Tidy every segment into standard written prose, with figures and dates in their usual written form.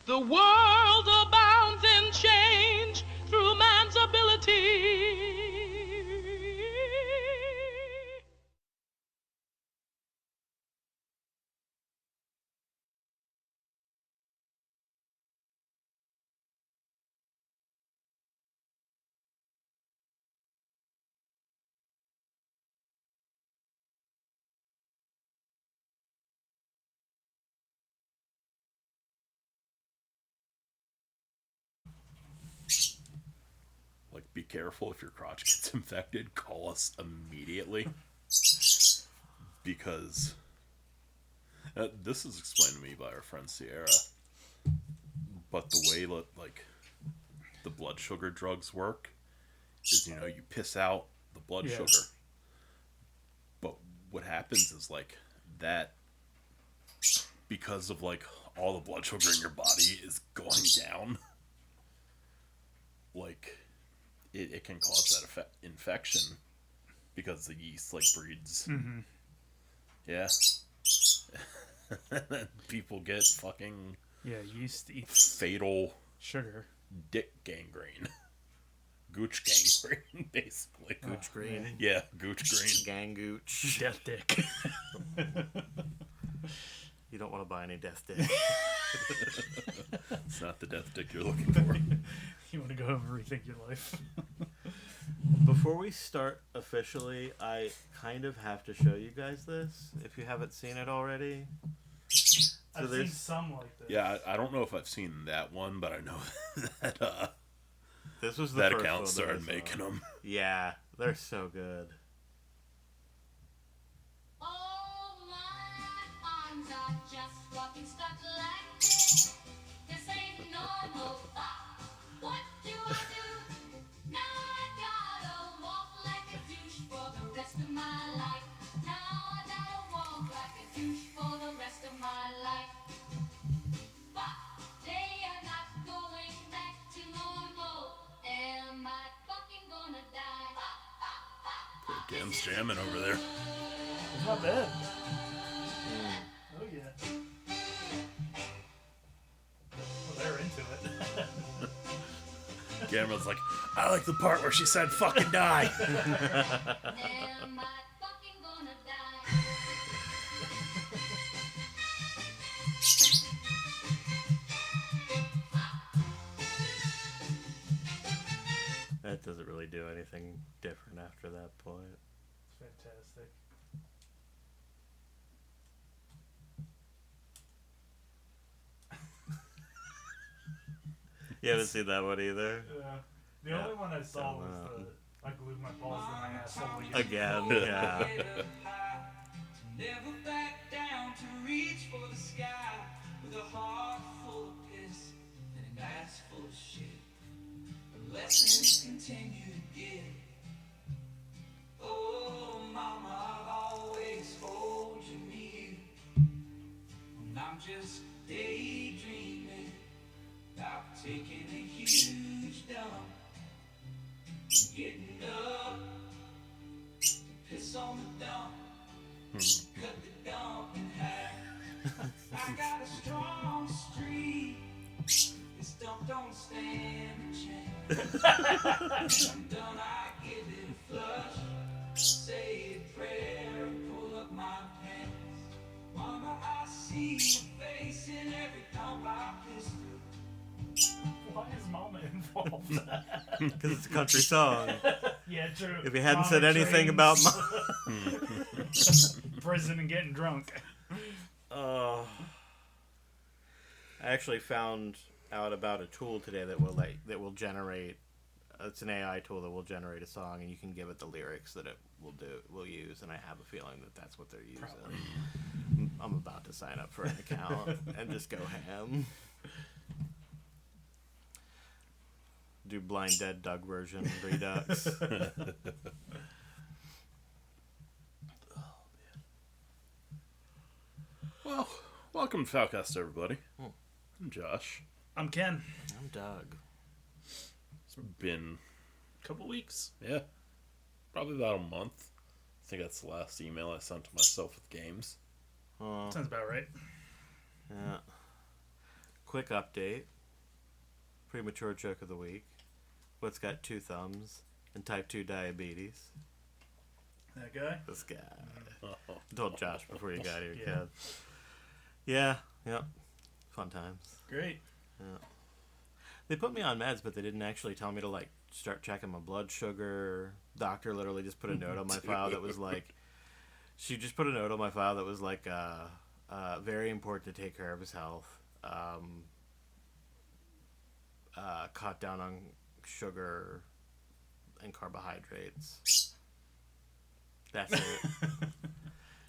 The world abounds in change through man's ability. Like, be careful if your crotch gets infected. Call us immediately. Because this is explained to me by our friend Sierra. But the way, like, the blood sugar drugs work is, you piss out the blood sugar. But what happens is, like, that, because of, like, all the blood sugar in your body is going down, like, it can cause that infection because the yeast, like, breeds. Mm-hmm. Yeah. People get fucking... Yeah, yeast eats... fatal... sugar. Dick gangrene. Gooch gangrene, basically. Gooch green. Yeah, gooch green. Gang gooch. Death dick. You don't want to buy any death dick. It's not the death dick you're looking for. You want to go and rethink your life. Before we start officially, I kind of have to show you guys this, if you haven't seen it already. I've seen some like this. Yeah, I don't know if I've seen that one, but I know that this was the that first account one started that I saw. making them. Yeah, they're so good. Oh, my arms are just fucking stuck like this. This ain't normal. What do I do? Now I gotta walk like a douche for the rest of my life. Now I gotta walk like a douche for the rest of my life. But they are not going back to normal. Am I fucking gonna die? Damn's jamming over there. It's not bad. Oh, yeah. Well, they're into it. Gamera's like, I like the part where she said fucking die. Am I fucking gonna die? That doesn't really do anything different after that point. Fantastic. You haven't seen that one either? Yeah. The only one I saw was I glued my balls to my asshole Again, yeah. Never back down to reach for the sky with a heart full of piss and an ass full of shit. The lessons continue to give. Oh, mama, I'll always hold you near. When I'm just daydreaming about taking a huge dump, getting up, piss on the dump. Cut the dump in half. I got a strong streak. This dump don't stand a chance. I'm done, I give it a flush. Say a prayer and pull up my pants. Mama, I see your face in every dump I piss through. Why is Mama involved? Because it's a country song. Yeah, true. If he hadn't Mama said anything trains. about prison and getting drunk. I actually found out about a tool today that will generate. It's an AI tool that will generate a song, and you can give it the lyrics that it will use. And I have a feeling that that's what they're using. Probably. I'm about to sign up for an account and just go ham. Do Blind Dead Doug version Redux. Well, welcome to Falcast, everybody. I'm Josh. I'm Ken. I'm Doug. It's been A couple weeks. Yeah, probably about a month. I think that's the last email I sent to myself with games. Sounds about right. Yeah. quick update. Premature joke of the week. What's got 2 thumbs and type 2 diabetes? That guy? This guy. I told Josh before you got here, Yeah. kid. Yeah, yep. Fun times. Great. Yeah. They put me on meds, but they didn't actually tell me to, like, start checking my blood sugar. Doctor literally just put a note on my file that was like, she just put a note on my file that was like, very important to take care of his health. Cut down on sugar and carbohydrates. That's it.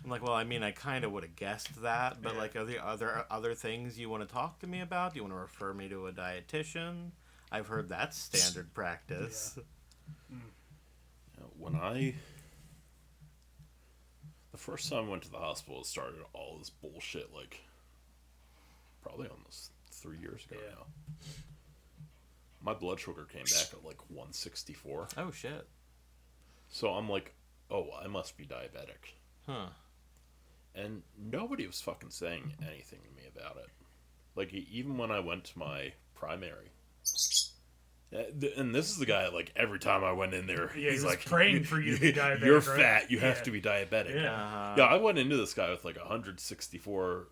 I'm like, well, I mean, I kind of would have guessed that, but like, are there other things you want to talk to me about? Do you want to refer me to a dietitian? I've heard that's standard practice. When the first time I went to the hospital, it started all this bullshit, like, probably almost 3 years ago now. My blood sugar came back at, like, 164. Oh, shit. So I'm like, oh, I must be diabetic. Huh. And nobody was fucking saying anything to me about it. Like, even when I went to my primary. And this is the guy, like, every time I went in there, Yeah, he's he's like, praying for you to be diabetic, You're right? fat, you have Yeah. to be diabetic. Yeah. Yeah, I went into this guy with, like, 164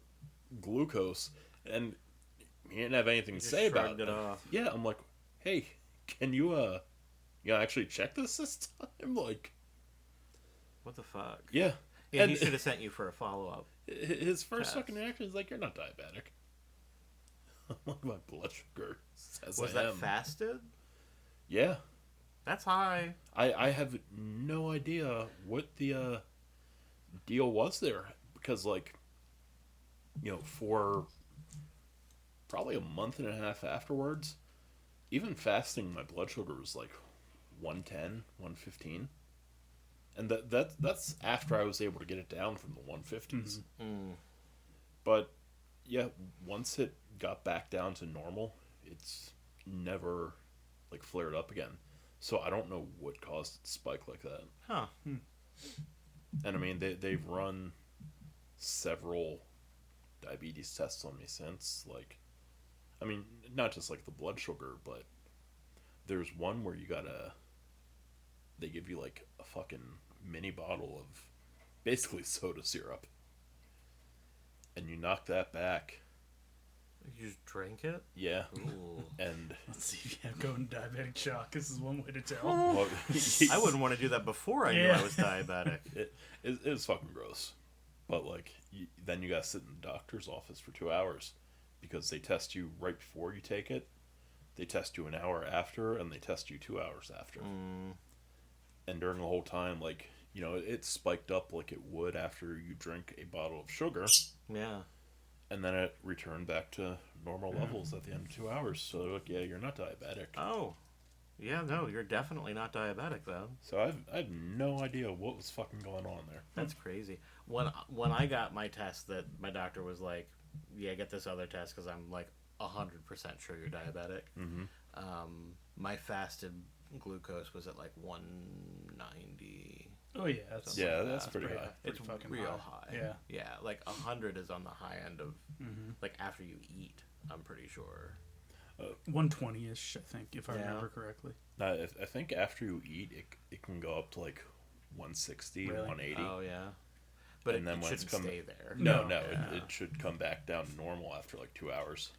glucose, and he didn't have anything to just say about shrugged it. it off. Yeah, I'm like, hey, can you actually check this time? Like, What the fuck? yeah. Yeah, And he should have sent you for a follow-up. his first Test. fucking reaction is like, you're not diabetic. I'm like, my blood sugar says Was I that am. fasted? Yeah. That's high. I have no idea what the deal was there. Because, like, you know, for probably a month and a half afterwards, even fasting, my blood sugar was like 110, 115. And that's after I was able to get it down from the 150s. But, yeah, once it got back down to normal, it's never, like, flared up again. So I don't know what caused it to spike like that. Huh. And, I mean, they've run several diabetes tests on me since. Like, I mean, not just, like, the blood sugar, but there's one where they give you, like, a fucking mini bottle of basically soda syrup. And you knock that back. You just drank it? Yeah. Ooh. And Let's see if you have going diabetic shock. This is one way to tell. well, I wouldn't want to do that before I knew Yeah. I was diabetic. it was fucking gross. But, like, then you gotta sit in the doctor's office for 2 hours because they test you right before you take it, they test you an hour after, and they test you 2 hours after. And during the whole time, like, you know, it spiked up like it would after you drink a bottle of sugar, Yeah. and then it returned back to normal levels at the end of 2 hours. So they're like, yeah, you're not diabetic. Oh. Yeah, no, you're definitely not diabetic, though. So I have no idea what was fucking going on there. That's crazy. When I got my test, that my doctor was like, yeah, get this other test because I'm like 100% sure you're diabetic. My fasted glucose was at like 190. Oh yeah, that's Yeah, that's pretty high. It's fucking real high. high. Yeah. Yeah, like 100 is on the high end of like after you eat. I'm pretty sure. 120-ish, I think, if I Yeah. remember correctly. I think after you eat, it can go up to like 160, Really? 180. Oh yeah, but And then it when it's shouldn't come- stay there. No, Yeah. it should come back down to normal after like 2 hours.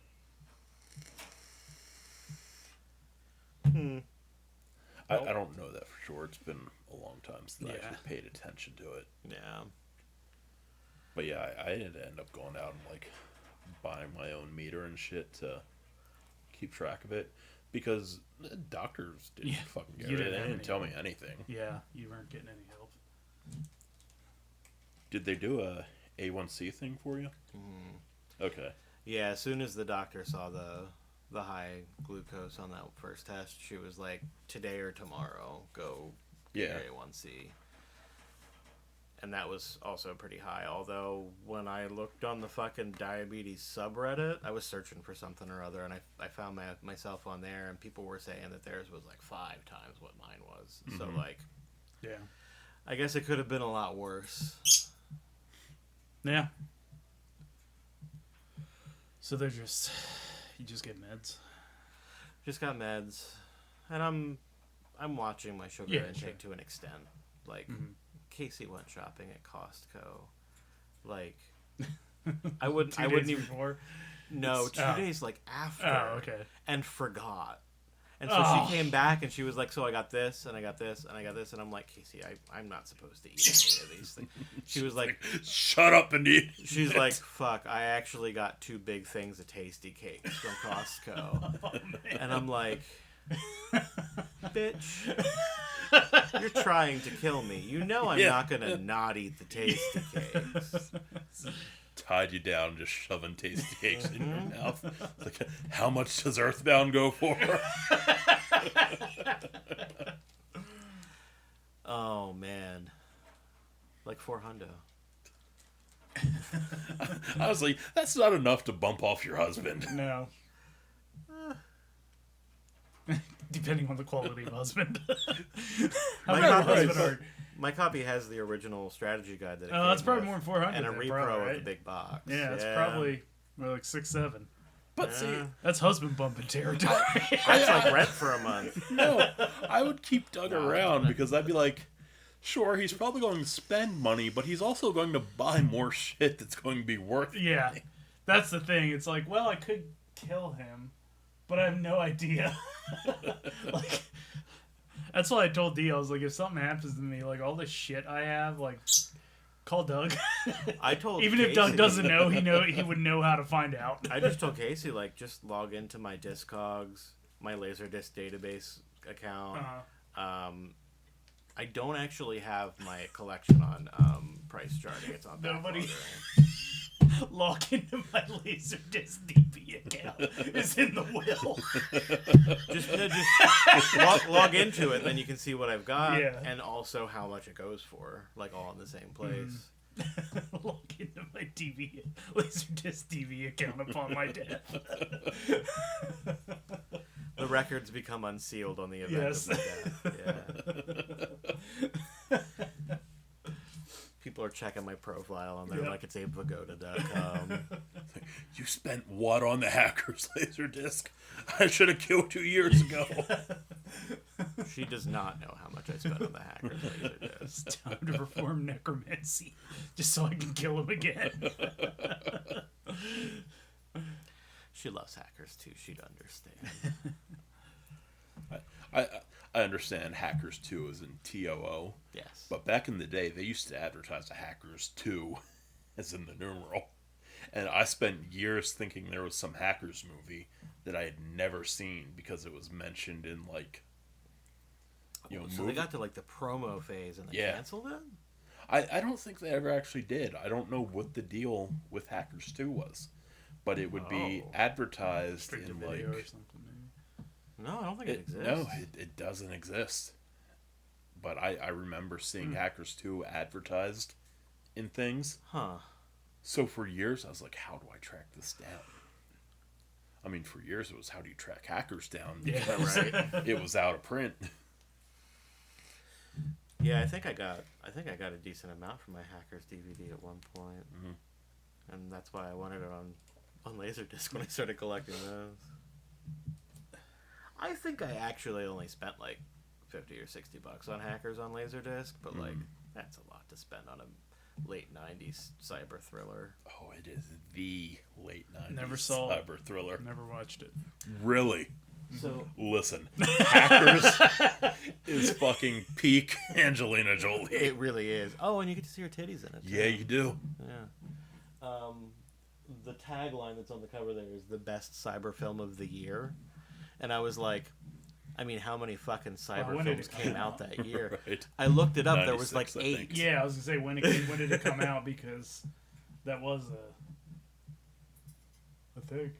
I don't know that for sure. It's been a long time since I Yeah. actually paid attention to it. Yeah. But yeah, I had to end up going out and like buying my own meter and shit to keep track of it because the doctors didn't Yeah, fucking get you it. didn't They have didn't any tell help. me anything. Yeah, you weren't getting any help. Did they do a A1C thing for you? Okay. Yeah, as soon as the doctor saw the high glucose on that first test, she was like, today or tomorrow, go get Yeah. your A1C. And that was also pretty high, although when I looked on the fucking diabetes subreddit, I was searching for something or other, and I found myself on there, and people were saying that theirs was like 5 times what mine was. So, like, Yeah. I guess it could have been a lot worse. Yeah. So they're just, You just get meds. Just got meds, and I'm watching my sugar Yeah, intake sure. to an extent. Like Casey went shopping at Costco. Like I wouldn't even. Before. No, 2 days like after. Oh, okay. And forgot. And so she came back and she was like, so I got this and I got this and I got this, and I'm like, Casey, I'm not supposed to eat any of these things. She was like, Shut up and eat. she's like, fuck, I actually got 2 big things of tasty cakes from Costco. And I'm like, bitch, you're trying to kill me. You know I'm not gonna not eat the tasty cakes. Tied you down, just shoving tasty cakes in your mouth. It's like, how much does Earthbound go for? Oh man, like 400. I was like, that's not enough to bump off your husband. No. Depending on the quality of husband. How My many copy, husband are... my copy has the original strategy guide that it Oh, that's came probably with, more than 400. and a then, repro probably, of right? the big box. Yeah, it's probably more like 6, 7. But see, That's husband bumping territory. That's like rent for a month. no, I would keep Doug around because I'd be like, sure, he's probably going to spend money, but he's also going to buy more shit that's going to be worth it. Yeah, that's the thing. It's like, well, I could kill him, but I have no idea. Like, that's why I told D. I was like, if something happens to me, like all the shit I have, like, call Doug. I told Even if Doug Casey- doesn't know, he would know how to find out. I just told Casey, like, just log into my Discogs, my Laserdisc database account. Uh-huh. I don't actually have my collection on price charting. It's on Nobody- backordering. Log into my Laserdisc DB account. It's in the will. Just log into it, then you can see what I've got, Yeah. and also how much it goes for, like all in the same place. Log into my Laserdisc DB account upon my death. The records become unsealed on the event Yes. of my death. Yeah. People are checking my profile on there Yep. like it's abevagoda.com. You spent what on the hacker's laser disc? I should have killed 2 years ago. She does not know how much I spent on the hacker's Laserdisc. It's time to perform necromancy, just so I can kill him again. She loves hackers too. She'd understand. I understand Hackers 2 is in TOO, Yes. but back in the day, they used to advertise the Hackers 2 as in the numeral. And I spent years thinking there was some Hackers movie that I had never seen because it was mentioned in, like, you know, So they got to like the promo phase and they Yeah. canceled it? I don't think they ever actually did. I don't know what the deal with Hackers 2 was. But it would be Oh. advertised Straight to in, video like... or something, maybe. No, I don't think it exists. No, it doesn't exist. But I remember seeing Hackers 2 advertised in things. Huh. So for years, I was like, how do I track this down? I mean, for years, it was how do you track hackers down? Yeah, Because right. it was out of print. Yeah, I think I got a decent amount for my Hackers DVD at one point, and that's why I wanted it on Laserdisc when I started collecting those. I think I actually only spent like $50 or $60 on Hackers on Laserdisc, but like that's a lot to spend on a late '90s cyber thriller. Oh, it is the late 90s Never saw it. cyber thriller. Never watched it. Really? So Listen, Hackers is fucking peak Angelina Jolie. it really is. Oh, and you get to see her titties in it. Too. Yeah, you do. Yeah. The tagline that's on the cover there is the best cyber film of the year. And I was like, I mean, how many fucking cyber when did films it come came out that year? Right. I looked it up. There was like 96, I think. 8. Yeah, I was gonna say when did it come out, because that was a thing.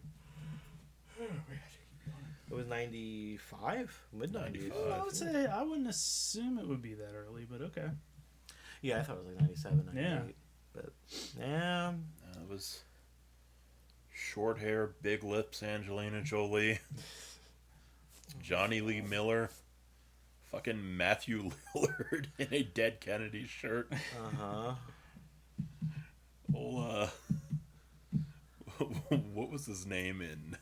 It was 95? Mid-90s. I would say I wouldn't assume it would be that early, but okay. Yeah, I thought it was like 97, 98. Yeah. But, yeah. It was short hair, big lips, Angelina Jolie, Johnny Lee Miller, fucking Matthew Lillard in a Dead Kennedy shirt. Uh-huh. Well, what was his name in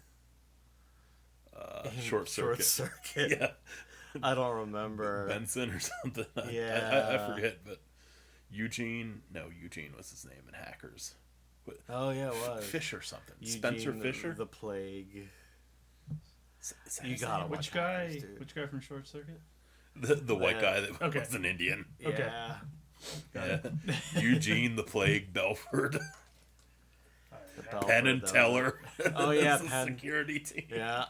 Short Circuit. Yeah, I don't remember. Benson or something. Yeah. I forget, but Eugene was his name in Hackers. Oh yeah, it was Fisher something. Eugene Spencer Fisher. the Plague. Is that You his gotta name? watch Which guy? Hackers, dude. Which guy from Short Circuit? The white guy that Okay. was an Indian. Okay. Yeah. Yeah. Eugene the Plague Belford. Belford, Penn and though. Teller. Oh, yeah, As the Penn. security team. Yeah.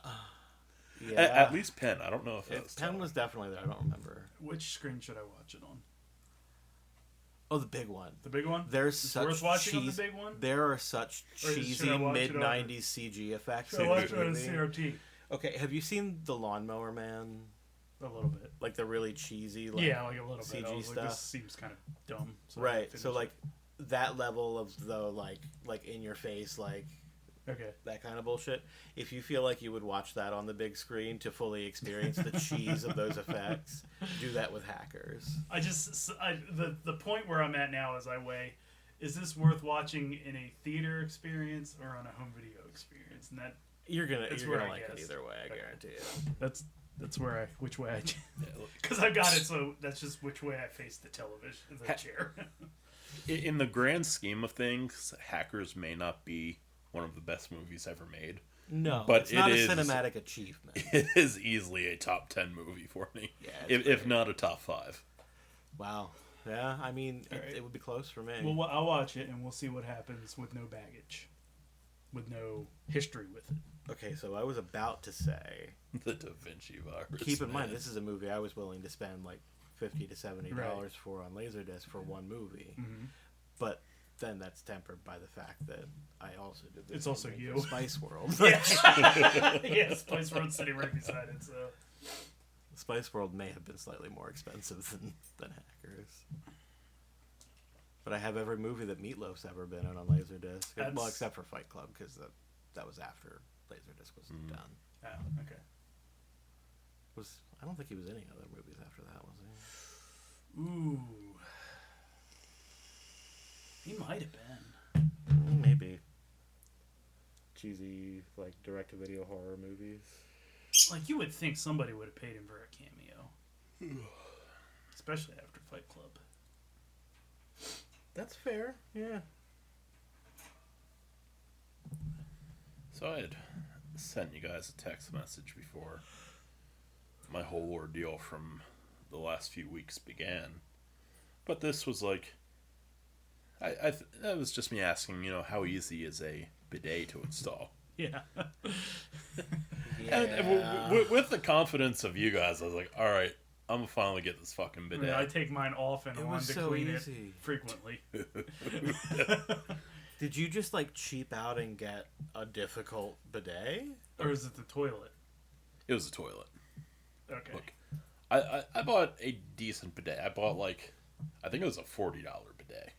Yeah. At least Penn. I don't know if that was Penn Teller. was definitely there. I don't remember. Which screen should I watch it on? Oh, the big one. The big one? There's It's such worth watching on the cheese- big one? There are such Or should cheesy I watch it mid '90s CG effects. Should I in watch this it on a movie. CRT? Okay, have you seen The Lawnmower Man? A little bit. Like the really cheesy, like, Yeah, like a little bit. CG I was like, stuff. this seems kind of dumb. So I Right. finished So it. like that level of the like in your face, like Okay. that kind of bullshit. If you feel like you would watch that on the big screen to fully experience the cheese of those effects, do that with Hackers. The point where I'm at now is I weigh, is this worth watching in a theater experience or on a home video experience? And You're gonna That's you're where gonna I like it guess. either way, I Okay. guarantee it. that's where which way I, Yeah, look, because I got it, so that's just which way I face the television, the chair. in the grand scheme of things, Hackers may not be one of the best movies ever made. No, But it's not it a is- cinematic achievement. It is easily a top 10 movie for me. Yeah, it's if great. not a top 5. Wow. Yeah, I mean, Alright. it would be close for me. Well, I'll watch it and we'll see what happens with no baggage, with no history with it. Okay, so I was about to say, The Da Vinci Virus. keep in mind, man. this is a movie I was willing to spend like $50 to $70 Right. for on Laserdisc for one movie. Mhm. But then that's tempered by the fact that I also did this. It's also remake you. of Spice World. Yeah, Spice Road sitting right beside it. So Spice World may have been slightly more expensive than Hackers. But I have every movie that Meatloaf's ever been in on Laserdisc. Well, That's- except for Fight Club, because that was after Laserdisc was done. oh, okay. I don't think he was in any other movies after that, was he? Ooh, he might have been. Maybe. Cheesy, like, direct-to-video horror movies. Like, you would think somebody would have paid him for a cameo, especially after Fight Club. That's fair, yeah. So I had sent you guys a text message before my whole ordeal from the last few weeks began. But this was like, that was just me asking, how easy is a bidet to install? Yeah. And with the confidence of you guys, I was like, all right, I'm gonna finally get this fucking I bidet. mean, I take mine off and It on was to so clean easy. it frequently. Did you just, like, cheap out and get a difficult bidet? Or is it the toilet? It was a toilet. Okay. Look, I bought a decent bidet. I bought I think it was a $40 bidet.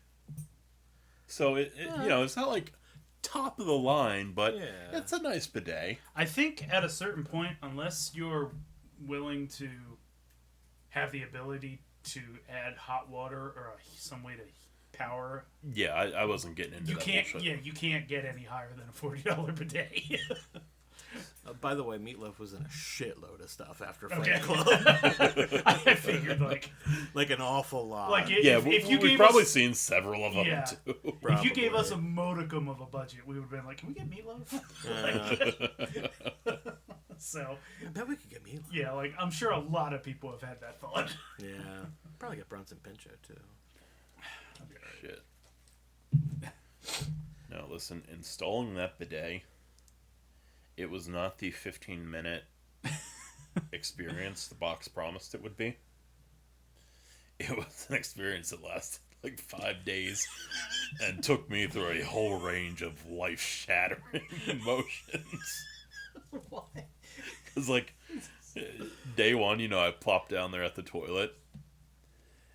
So it's not like top of the line, but Yeah. it's a nice bidet. I think at a certain point, unless you're willing to have the ability to add hot water or some way to power, Yeah, I wasn't getting into you that can't. bullshit. Yeah, you can't get any higher than a $40 bidet. By the way, Meatloaf was in a shitload of stuff after Fight Okay. Club. I figured Like an awful lot. like Yeah, if you we've gave probably us, seen several of them Yeah. too. if you gave Probably. us a modicum of a budget, we would have been like, can we get meatloaf? So I bet we could get Meatloaf. yeah, like I'm sure a lot of people have had that thought. Yeah. Probably get Bronson Pinchot, too. Shit. No, listen, installing that bidet, it was not the 15-minute experience the box promised it would be. It was an experience that lasted like 5 days and took me through a whole range of life-shattering emotions. Why? Because, day one, I plopped down there at the toilet,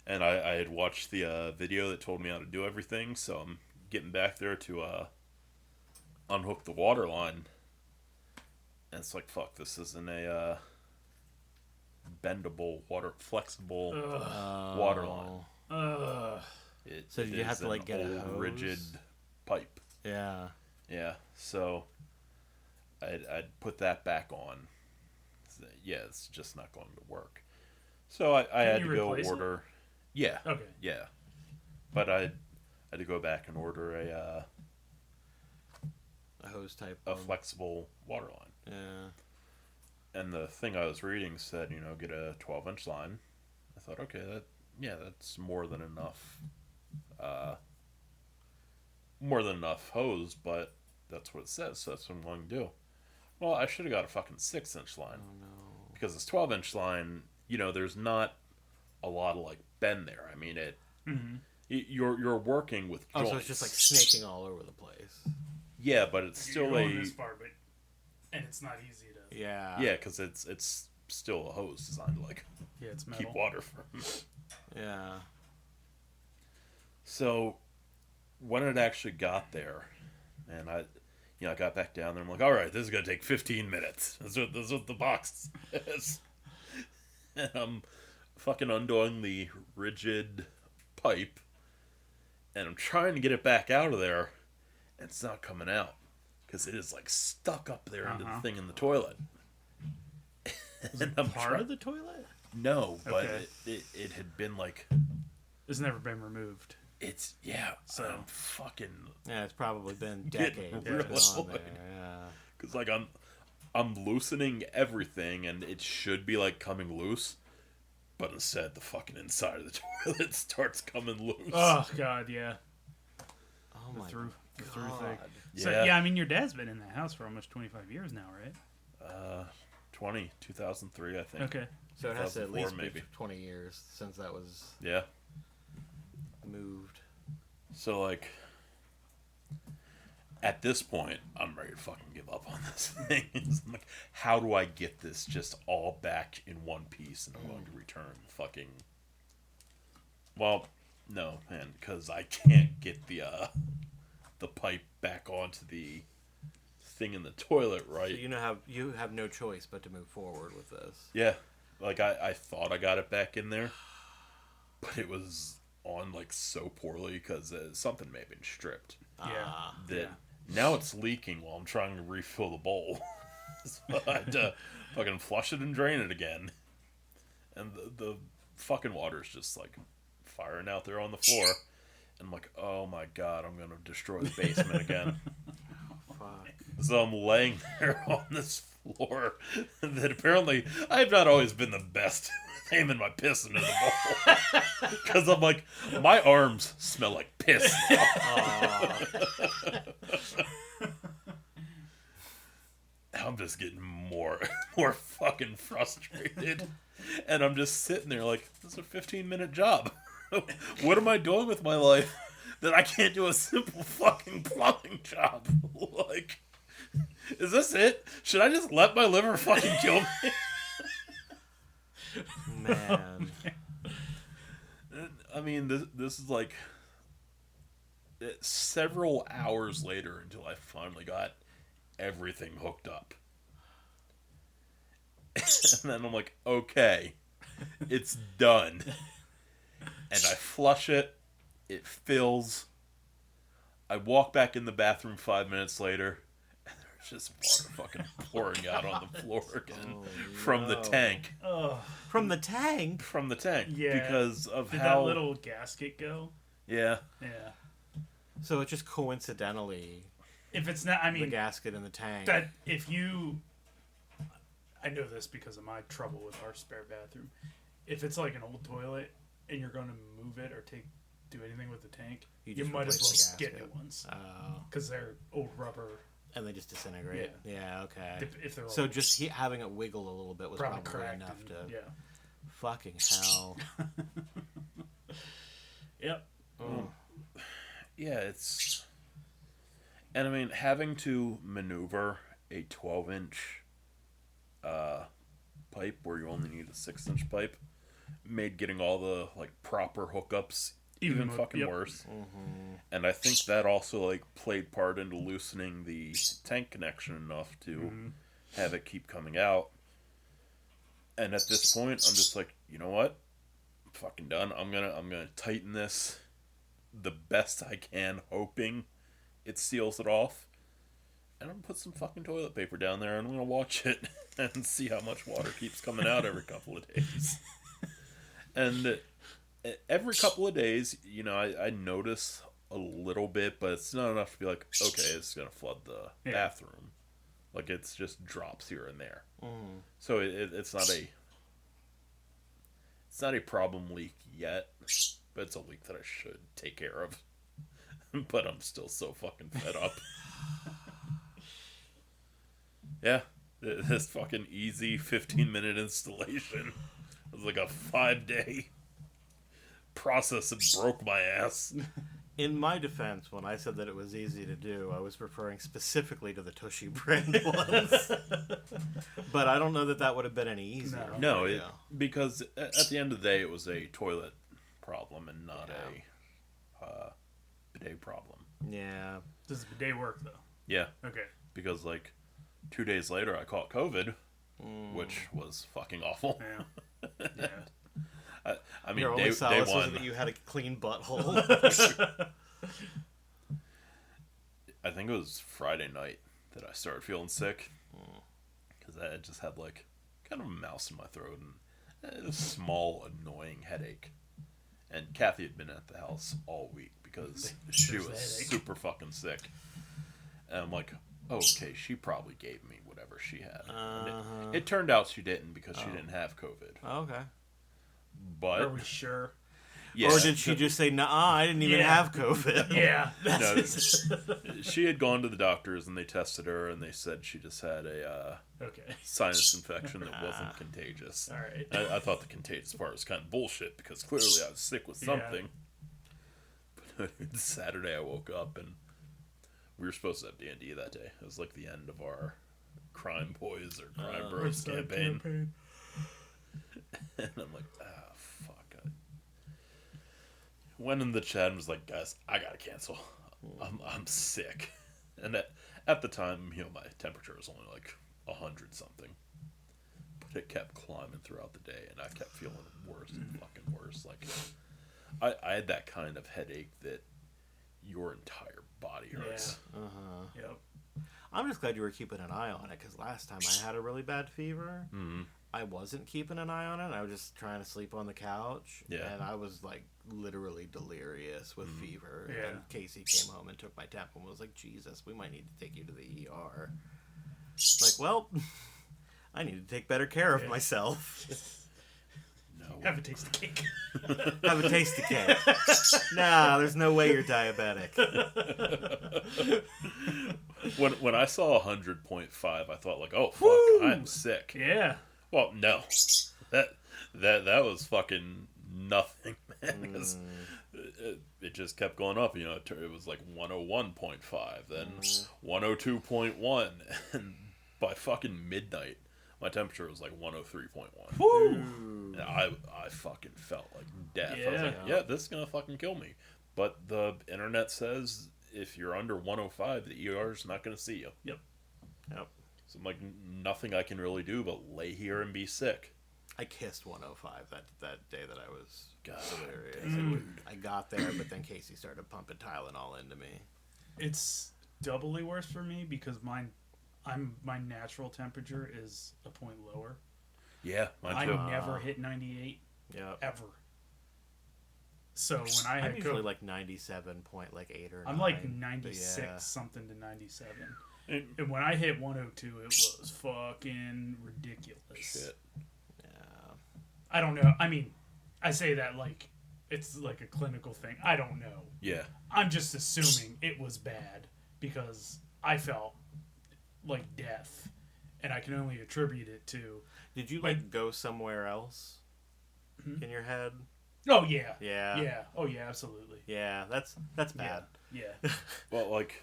and I had watched the video that told me how to do everything, so I'm getting back there to unhook the water line, and it's like, fuck, this isn't a bendable, flexible water line. So did you have to, like, get a old, hose? rigid pipe. Yeah. Yeah, so I'd put that back on, it's just not going to work. So I had you to go replace it? order. Yeah. Okay. Yeah. But I had to go back and order a hose type. flexible water line. Yeah. And the thing I was reading said, get a 12-inch line. I thought, okay, that's more than enough. More than enough hose, but that's what it says, so that's what I'm going to do. Well, I should have got a fucking 6-inch line. Oh no. Because this 12-inch line, there's not a lot of, bend there. I mean, you're working with Oh, joints. so it's just like snaking all over the place. Yeah, but it's You're still going this far, and it's not easy to. Yeah. Yeah, because it's still a hose designed to, Yeah, it's metal. keep water from. Yeah. So, when it actually got there, and I got back down there, I'm like, all right, this is going to take 15 minutes. That's what the box says. And I'm fucking undoing the rigid pipe, and I'm trying to get it back out of there, and it's not coming out. Because it is, stuck up there into the thing in the toilet. And I'm Part of the toilet? No, but Okay. it had been, It's never been removed. It's, yeah, So- I'm fucking... Yeah, it's probably been Getting decades. real it's been on annoyed. there, yeah. Because, I'm loosening everything, and it should be, coming loose. But instead, the fucking inside of the toilet starts coming loose. Oh God, yeah. Oh my through thing. God. So Yeah. yeah, I mean, your dad's been in that house for almost 25 years now, right? 2003, I think. Okay. So it has to at 2004 least maybe. be 20 years since that was Yeah. moved. So, at this point, I'm ready to fucking give up on this thing. I'm like, how do I get this just all back in one piece? And I'm going to return fucking... Well, no, man, because I can't get the pipe back onto the thing in the toilet, So right? you have no choice but to move forward with this. Yeah. I thought I got it back in there, but it was on, so poorly because something may have been stripped. Ah. That now it's leaking while I'm trying to refill the bowl. So I had to fucking flush it and drain it again. And the fucking water's just firing out there on the floor. And I'm like, oh my god, I'm gonna destroy the basement again. Fuck. So I'm laying there on this floor that apparently I've not always been the best with aiming my piss into the bowl. Because I'm like, my arms smell like piss now. I'm just getting more fucking frustrated. And I'm just sitting there this is a 15-minute job. What am I doing with my life that I can't do a simple fucking plumbing job? Is this it? Should I just let my liver fucking kill me? Man. I mean, this is several hours later until I finally got everything hooked up. And then I'm like, okay, it's done. And I flush it. It fills. I walk back in the bathroom 5 minutes later, and there's just water fucking pouring out on the floor again from the tank. Oh, From the tank? From the tank. Yeah. Because of did how... that little gasket go? Yeah. Yeah. So it's just coincidentally If it's not, I the mean, gasket in the tank. that if you, I know this because of my trouble with our spare bathroom. If it's an old toilet and you're going to move it or do anything with the tank, You you just might as replace well the get gasket. new ones Oh. because they're old rubber. And they just disintegrate. Yeah, okay. If they're So old, just having it wiggle a little bit was probably probably cracked. enough And, to... yeah. Fucking hell. Yep. Oh. Yeah, it's... And I mean, having to maneuver a 12-inch pipe where you only need a 6-inch pipe made getting all the proper hookups even more- fucking yep. worse. Mm-hmm. And I think that also played part into loosening the tank connection enough to have it keep coming out. And at this point, I'm just like, you know what? I'm fucking done. I'm gonna tighten this the best I can, hoping it seals it off. and I'm gonna put some fucking toilet paper down there, and I'm gonna watch it and see how much water keeps coming out every couple of days. And every couple of days, you know, I notice a little bit, but it's not enough to be like, okay, it's gonna flood the bathroom. Like, it's just drops here and there. So it's not a problem leak yet, but it's a leak that I should take care of. But I'm still so fucking fed up. Yeah, this fucking easy 15-minute installation was like a 5-day process that broke my ass. In my defense, when I said that it was easy to do, I was referring specifically to the Tushy brand ones. But I don't know that would have been any easier. No, because at the end of the day, it was a toilet problem and not a bidet problem. Yeah. Does the bidet work, though? Yeah. Okay. Because, like, 2 days later, I caught COVID, which was fucking awful. Yeah. Yeah. I mean, Your only day solace was one, that you had a clean butthole. I think it was Friday night that I started feeling sick. Because I just had, like, kind of a mouse in my throat and a small, annoying headache. And Kathy had been at the house all week because she was super fucking sick. And I'm like, oh, okay, she probably gave me whatever she had. And it turned out she didn't because she didn't have COVID. Okay. But Are we sure? yeah, Or did she just say, "Nah, I didn't even have COVID"? Yeah. no, she had gone to the doctors and they tested her and they said she just had a Okay. sinus infection that wasn't contagious. All right. I thought the contagious part was kind of bullshit because clearly I was sick with something. But Saturday I woke up and we were supposed to have D&D that day. It was like the end of our Crime Boys or Crime Bros campaign. And I'm like, fuck. I went in the chat and was like, guys, I gotta cancel. I'm sick. And at the time, you know, my temperature was only like 100 something. But it kept climbing throughout the day, and I kept feeling worse and fucking worse. Like, I had that kind of headache that your entire body hurts. Yeah. Yep. I'm just glad you were keeping an eye on it, because last time I had a really bad fever, I wasn't keeping an eye on it. I was just trying to sleep on the couch, and I was like literally delirious with fever. Yeah. And Casey came home and took my temp and was like, "Jesus, we might need to take you to the ER." Like, well, I need to take better care of myself. No. Have a taste of cake. Have a taste of cake. Nah, there's no way you're diabetic. When I saw 100.5, I thought like, oh fuck, I'm sick. Yeah. Well, no, that was fucking nothing, man. 'Cause it just kept going up. You know, it was like 101.5, then 102.1, and by fucking midnight, my temperature was like 103.1. Woo! And I fucking felt like death. I was Yeah. like, yeah, this is gonna fucking kill me. But the internet says if you're under 105, the ER's not gonna see you. Yep. So I'm like, nothing I can really do but lay here and be sick. I kissed 105 that day that I was God. delirious. I got there, but then Casey started pumping Tylenol into me. It's doubly worse for me because my natural temperature is a point lower. Yeah, mine I too. never hit 98 Yeah. ever. So when I had I'm usually COVID, like 97.8 or 9. I'm like 96 but yeah. something to 97. And- And when I hit 102, it was fucking ridiculous. Shit. Yeah. I don't know. I mean, I say that like it's like a clinical thing. I don't know. Yeah. I'm just assuming it was bad because I felt like death, and I can only attribute it to. Did you like go somewhere else in your head? Oh yeah. Yeah. Yeah. Oh yeah. Absolutely. Yeah, that's bad. Yeah. Well, like,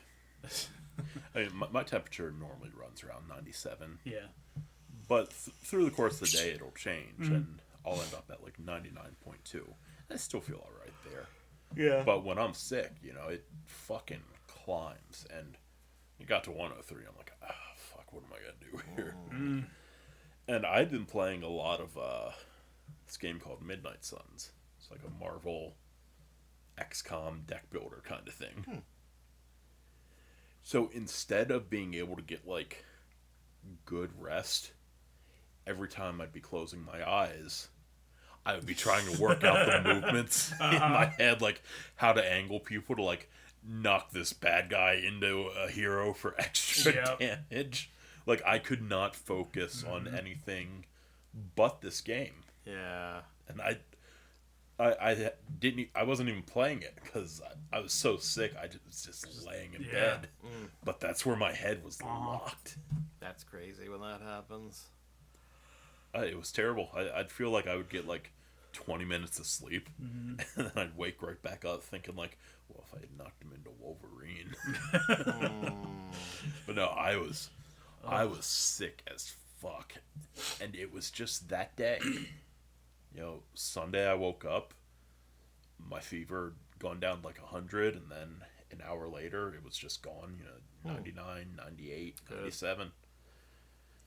I mean, my temperature normally runs around 97, Yeah. but through the course of the day, it'll change, and I'll end up at like 99.2. I still feel all right there. Yeah. But when I'm sick, you know, it fucking climbs, and it got to 103. I'm like, fuck, what am I gonna do here? And I've been playing a lot of this game called Midnight Suns. It's like a Marvel XCOM deck builder kind of thing. So instead of being able to get, like, good rest, every time I'd be closing my eyes, I would be trying to work out the movements in my head, like, how to angle people to, like, knock this bad guy into a hero for extra damage. Like, I could not focus on anything but this game. Yeah. And I wasn't even playing it because I was so sick. I was just laying in bed. But that's where my head was locked. That's crazy when that happens. It was terrible. I'd feel like I would get like 20 minutes of sleep, and then I'd wake right back up thinking like, well, if I had knocked him into Wolverine. But no, I was sick as fuck, and it was just that day. You know, Sunday I woke up, my fever had gone down like 100, and then an hour later it was just gone. You know, 99, 98, 97.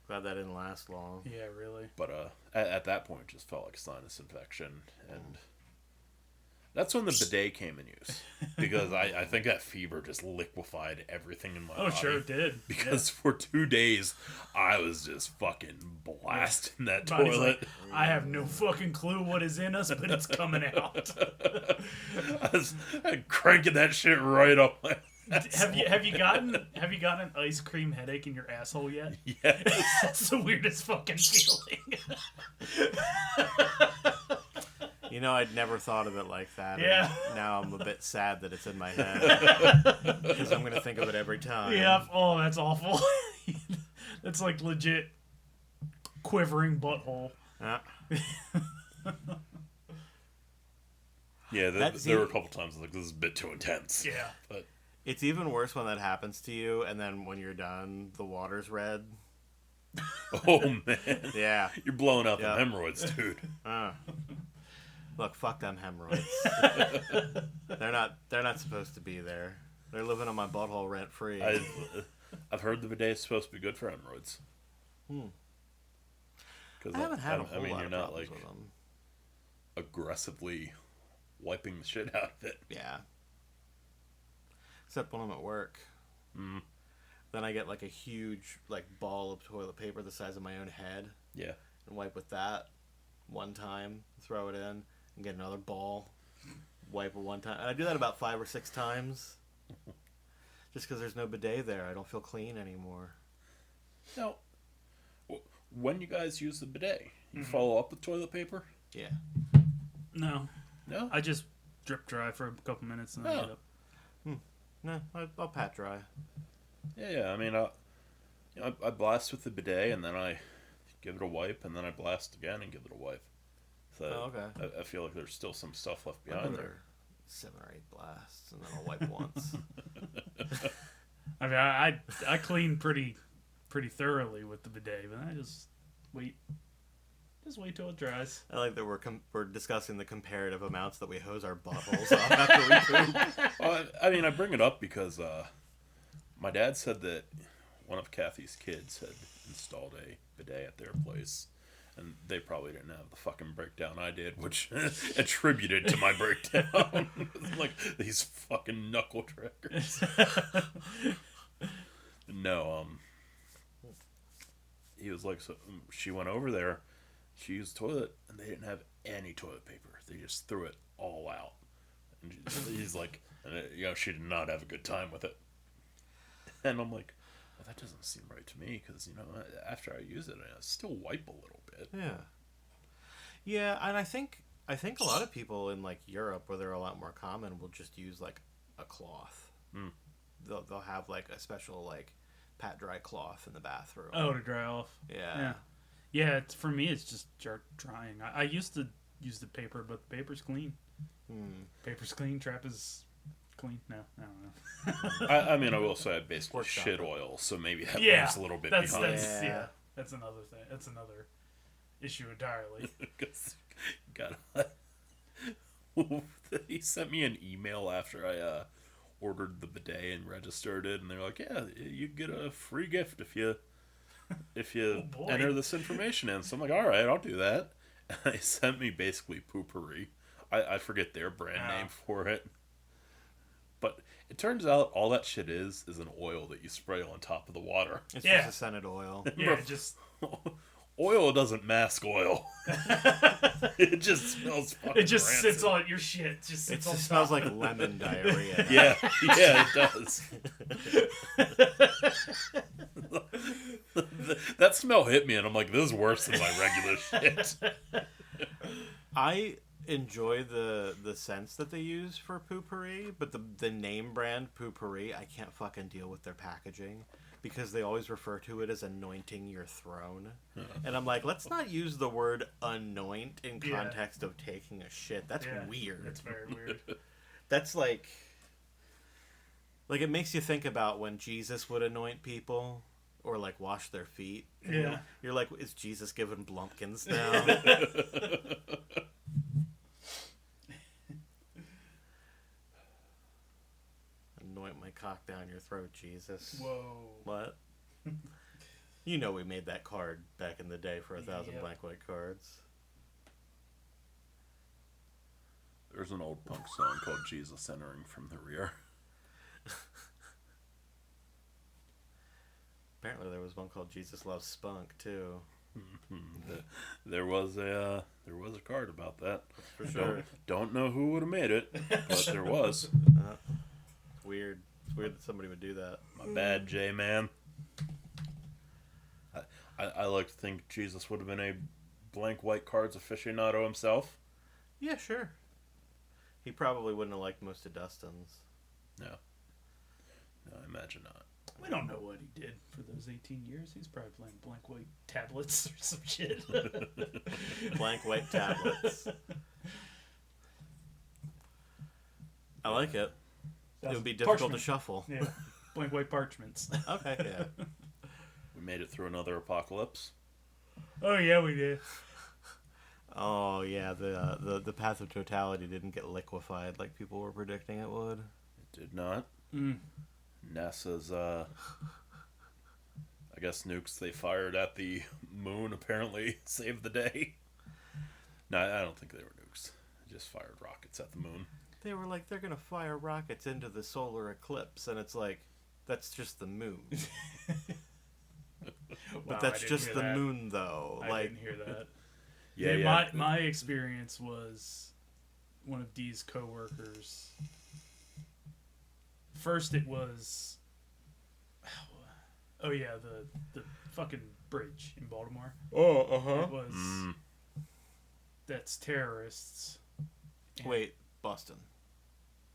Glad that didn't last long. Yeah, really. But at that point, it just felt like sinus infection, and that's when the bidet came in use. Because I think that fever just liquefied everything in my body. Oh, sure it did. Because for 2 days, I was just fucking blasting that Body's toilet. like, I have no fucking clue what is in us, but it's coming out. I was cranking that shit right up my Have you gotten an ice cream headache in your asshole yet? Yes. That's the weirdest fucking feeling. You know, I'd never thought of it like that. Yeah. And now I'm a bit sad that it's in my head. Because I'm going to think of it every time. Yeah. Oh, that's awful. That's like legit quivering butthole. Yeah, there were a couple times like, this is a bit too intense. Yeah. But It's even worse when that happens to you, and then when you're done, the water's red. oh, man. Yeah. You're blowing out Yeah. the hemorrhoids, dude. Look, fuck them hemorrhoids. They're not supposed to be there. They're living on my butthole rent free. I've heard the bidet is supposed to be good for hemorrhoids. Because I haven't had a whole lot you're of not problems like with them. aggressively wiping the shit out of it. Yeah. Except when I'm at work. Then I get like a huge like ball of toilet paper the size of my own head. Yeah. And wipe with that one time, throw it in, and get another ball, wipe it one time. And I do that about 5 or 6 times. Just because there's no bidet there, I don't feel clean anymore. Now, when you guys use the bidet, you follow up with toilet paper? Yeah. No. No? I just drip dry for a couple minutes and then get up. No, I'll pat dry. Yeah, I mean, I blast with the bidet, and then I give it a wipe, and then I blast again and give it a wipe. So okay. I feel like there's still some stuff left I behind give it there. 7 or 8 blasts, and then I'll wipe once. I mean, I clean pretty thoroughly with the bidet, but I just wait till it dries. I like that we're discussing the comparative amounts that we hose our buttholes off after we poop. Well, I mean, I bring it up because my dad said that one of Kathy's kids had installed a bidet at their place, and they probably didn't have the fucking breakdown I did, which attributed to my breakdown. Like, these fucking knuckle triggers. No, he was like, so she went over there, she used toilet, and they didn't have any toilet paper. They just threw it all out. And he's like, she did not have a good time with it. And I'm like, well, that doesn't seem right to me, because, after I use it, I still wipe a little bit. Yeah, and I think a lot of people in like Europe, where they're a lot more common, will just use like a cloth. They'll have like a special like pat dry cloth in the bathroom. Oh, to dry off. Yeah. Yeah. For me, it's just drying. I used to use the paper, but the paper's clean. Paper's clean. Trap is clean. No, I don't know. I mean, I will say I basically Workshop shit it. oil, so maybe that Yeah, moves a little bit that's behind. that's another thing. That's another issue entirely. He sent me an email after I ordered the bidet and registered it, and they're like, yeah, you get a free gift if you boy. enter this information in. So I'm like, all right, I'll do that. And they sent me basically poopery. I forget their brand name for it, but It turns out all that shit is an oil that you spray on top of the water. It's Yeah. just a scented oil. Yeah, just Oil doesn't mask oil. It just smells fucking it just rancid. sits on your shit. It just It sits on just smells top. like lemon diarrhea. Yeah, it does. That smell hit me, and I'm like, this is worse than my regular shit. I enjoy the scents that they use for Poo-Pourri, but the name brand Poo-Pourri, I can't fucking deal with their packaging because they always refer to it as anointing your throne. And I'm like, let's not use the word anoint in Yeah. context of taking a shit. That's Yeah, weird. It's very weird. That's like it makes you think about when Jesus would anoint people or like wash their feet. And Yeah. you're like, is Jesus giving Blumpkins now? Anoint my cock down your throat, Jesus. Whoa. What? You know we made that card back in the day for 1,000 Yep. blank white cards. There's an old punk song called Jesus Entering from the Rear. Apparently there was one called Jesus Loves Spunk too. There was a card about that. For sure. Don't know who would have made it, but there was. It's weird. It's weird that somebody would do that. My bad, J man. I like to think Jesus would have been a blank white cards aficionado himself. Yeah, sure. He probably wouldn't have liked most of Dustin's. No, I imagine not. We don't know what he did for those 18 years. He's probably playing blank white tablets or some shit. Blank white tablets. I like it. It would be difficult to Parchment. shuffle. Yeah, blank white parchments. Okay, yeah. We made it through another apocalypse. Oh yeah, we did. Oh yeah, the path of totality didn't get liquefied like people were predicting it would. It did not. Mm. NASA's, I guess nukes they fired at the moon apparently saved the day. No, I don't think they were nukes. They just fired rockets at the moon. They were like, they're gonna fire rockets into the solar eclipse, and it's like, that's just the moon. Wow, But I that's didn't just hear the that. moon, though. I Like, didn't hear that. Yeah, Dude, yeah. My experience was one of Dee's coworkers. First, it was. Oh yeah, the fucking bridge in Baltimore. oh, uh-huh. It was. That's terrorists. And- Wait, Boston,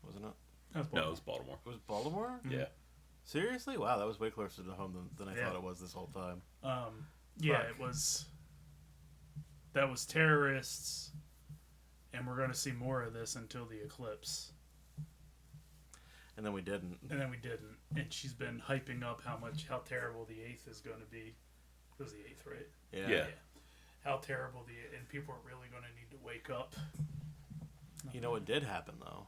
wasn't it? That was No, it Baltimore. was Baltimore. It was Baltimore? Yeah. Seriously? Wow, that was way closer to home than I Yeah. thought it was this whole time. Yeah, Fuck. it was. That was terrorists, and we're going to see more of this until the eclipse. And then we didn't. And then we didn't. And she's been hyping up how terrible the 8th is going to be. It was the 8th, right? Yeah. How terrible and people are really going to need to wake up. You know what did happen, though?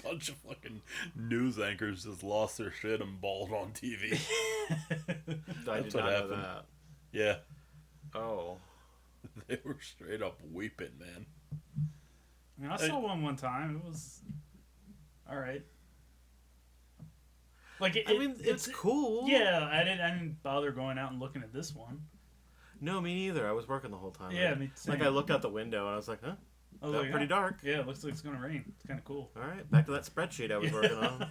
Bunch of fucking news anchors just lost their shit and bawled on TV. I That's did what not happened. know that. Yeah. Oh. They were straight up weeping, man. I mean, I saw one time. It was all right. Like I mean, it's cool. Yeah, I didn't bother going out and looking at this one. No, me neither. I was working the whole time. Yeah, Like, me too. Like, I looked out the window and I was like, huh? I was Got like, pretty "Oh, dark. Yeah, it looks like it's gonna rain. It's kind of cool. All right, back to that spreadsheet I was working on.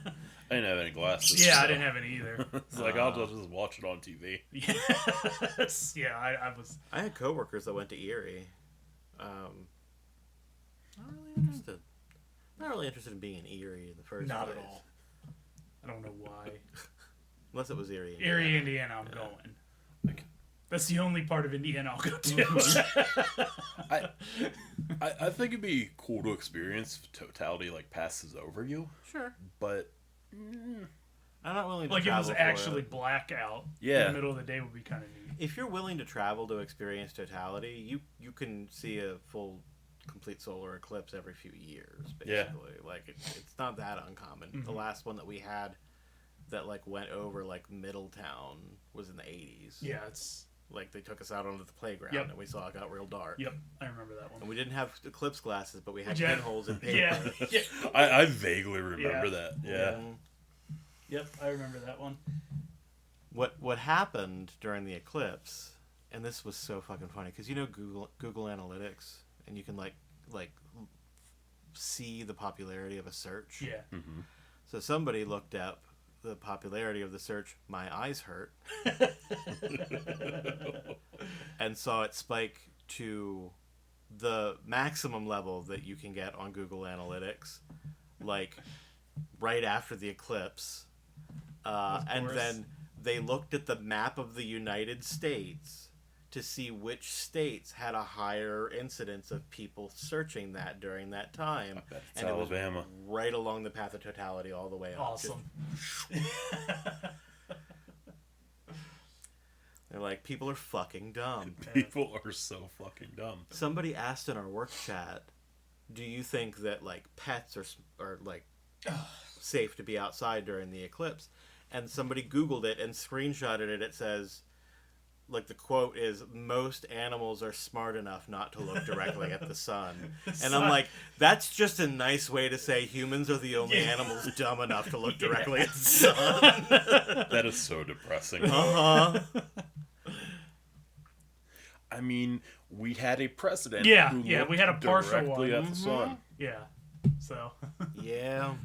I didn't have any glasses. Yeah, so I didn't have any either. it's like, I'll just watch it on TV. Yes. Yeah, I was. I had coworkers that went to Erie. Not really interested. Not really interested in being in Erie in the first Not place. at all. I don't know why. Unless it was Erie. Erie, Indiana, I'm going. Like, That's the only part of Indiana I'll go to. I think it'd be cool to experience if totality like passes over you, Sure. but I'm not willing to Like, it travel was for actually it. blackout Yeah. in the middle of the day would be kind of neat. If you're willing to travel to experience totality, you can see a full, complete solar eclipse every few years, Yeah. basically. Like, it's not that uncommon. Mm-hmm. The last one that we had that, like, went over, like, Middletown was in the 80s. Yeah, it's like they took us out onto the playground Yep. and we saw it got real dark. Yep, I remember that one. And we didn't have eclipse glasses, but we had Yeah. pinholes in paper. Yeah, yeah. I vaguely remember Yeah. that. Yeah. Mhm. Yep, I remember that one. What happened during the eclipse, and this was so fucking funny because Google Analytics, and you can like see the popularity of a search. Yeah. So somebody looked up the popularity of the search "My eyes hurt" and saw it spike to the maximum level that you can get on Google Analytics, like right after the eclipse, and course. then they looked at the map of the United States to see which states had a higher incidence of people searching that during that time. bet it's and it was Alabama. right along the path of totality all the way up. Awesome. They're like, people are fucking dumb. People are so fucking dumb. Somebody asked in our work chat, do you think that like pets are like safe to be outside during the eclipse? And somebody Googled it and screenshotted it. It says, like, the quote is, most animals are smart enough not to look directly at the sun. And I'm like, that's just a nice way to say humans are the only animals dumb enough to look directly at the sun. That is so depressing. Uh-huh. I mean, we had a president. Yeah, who yeah, we looked had a partial directly one. at the sun. Yeah. So. Yeah.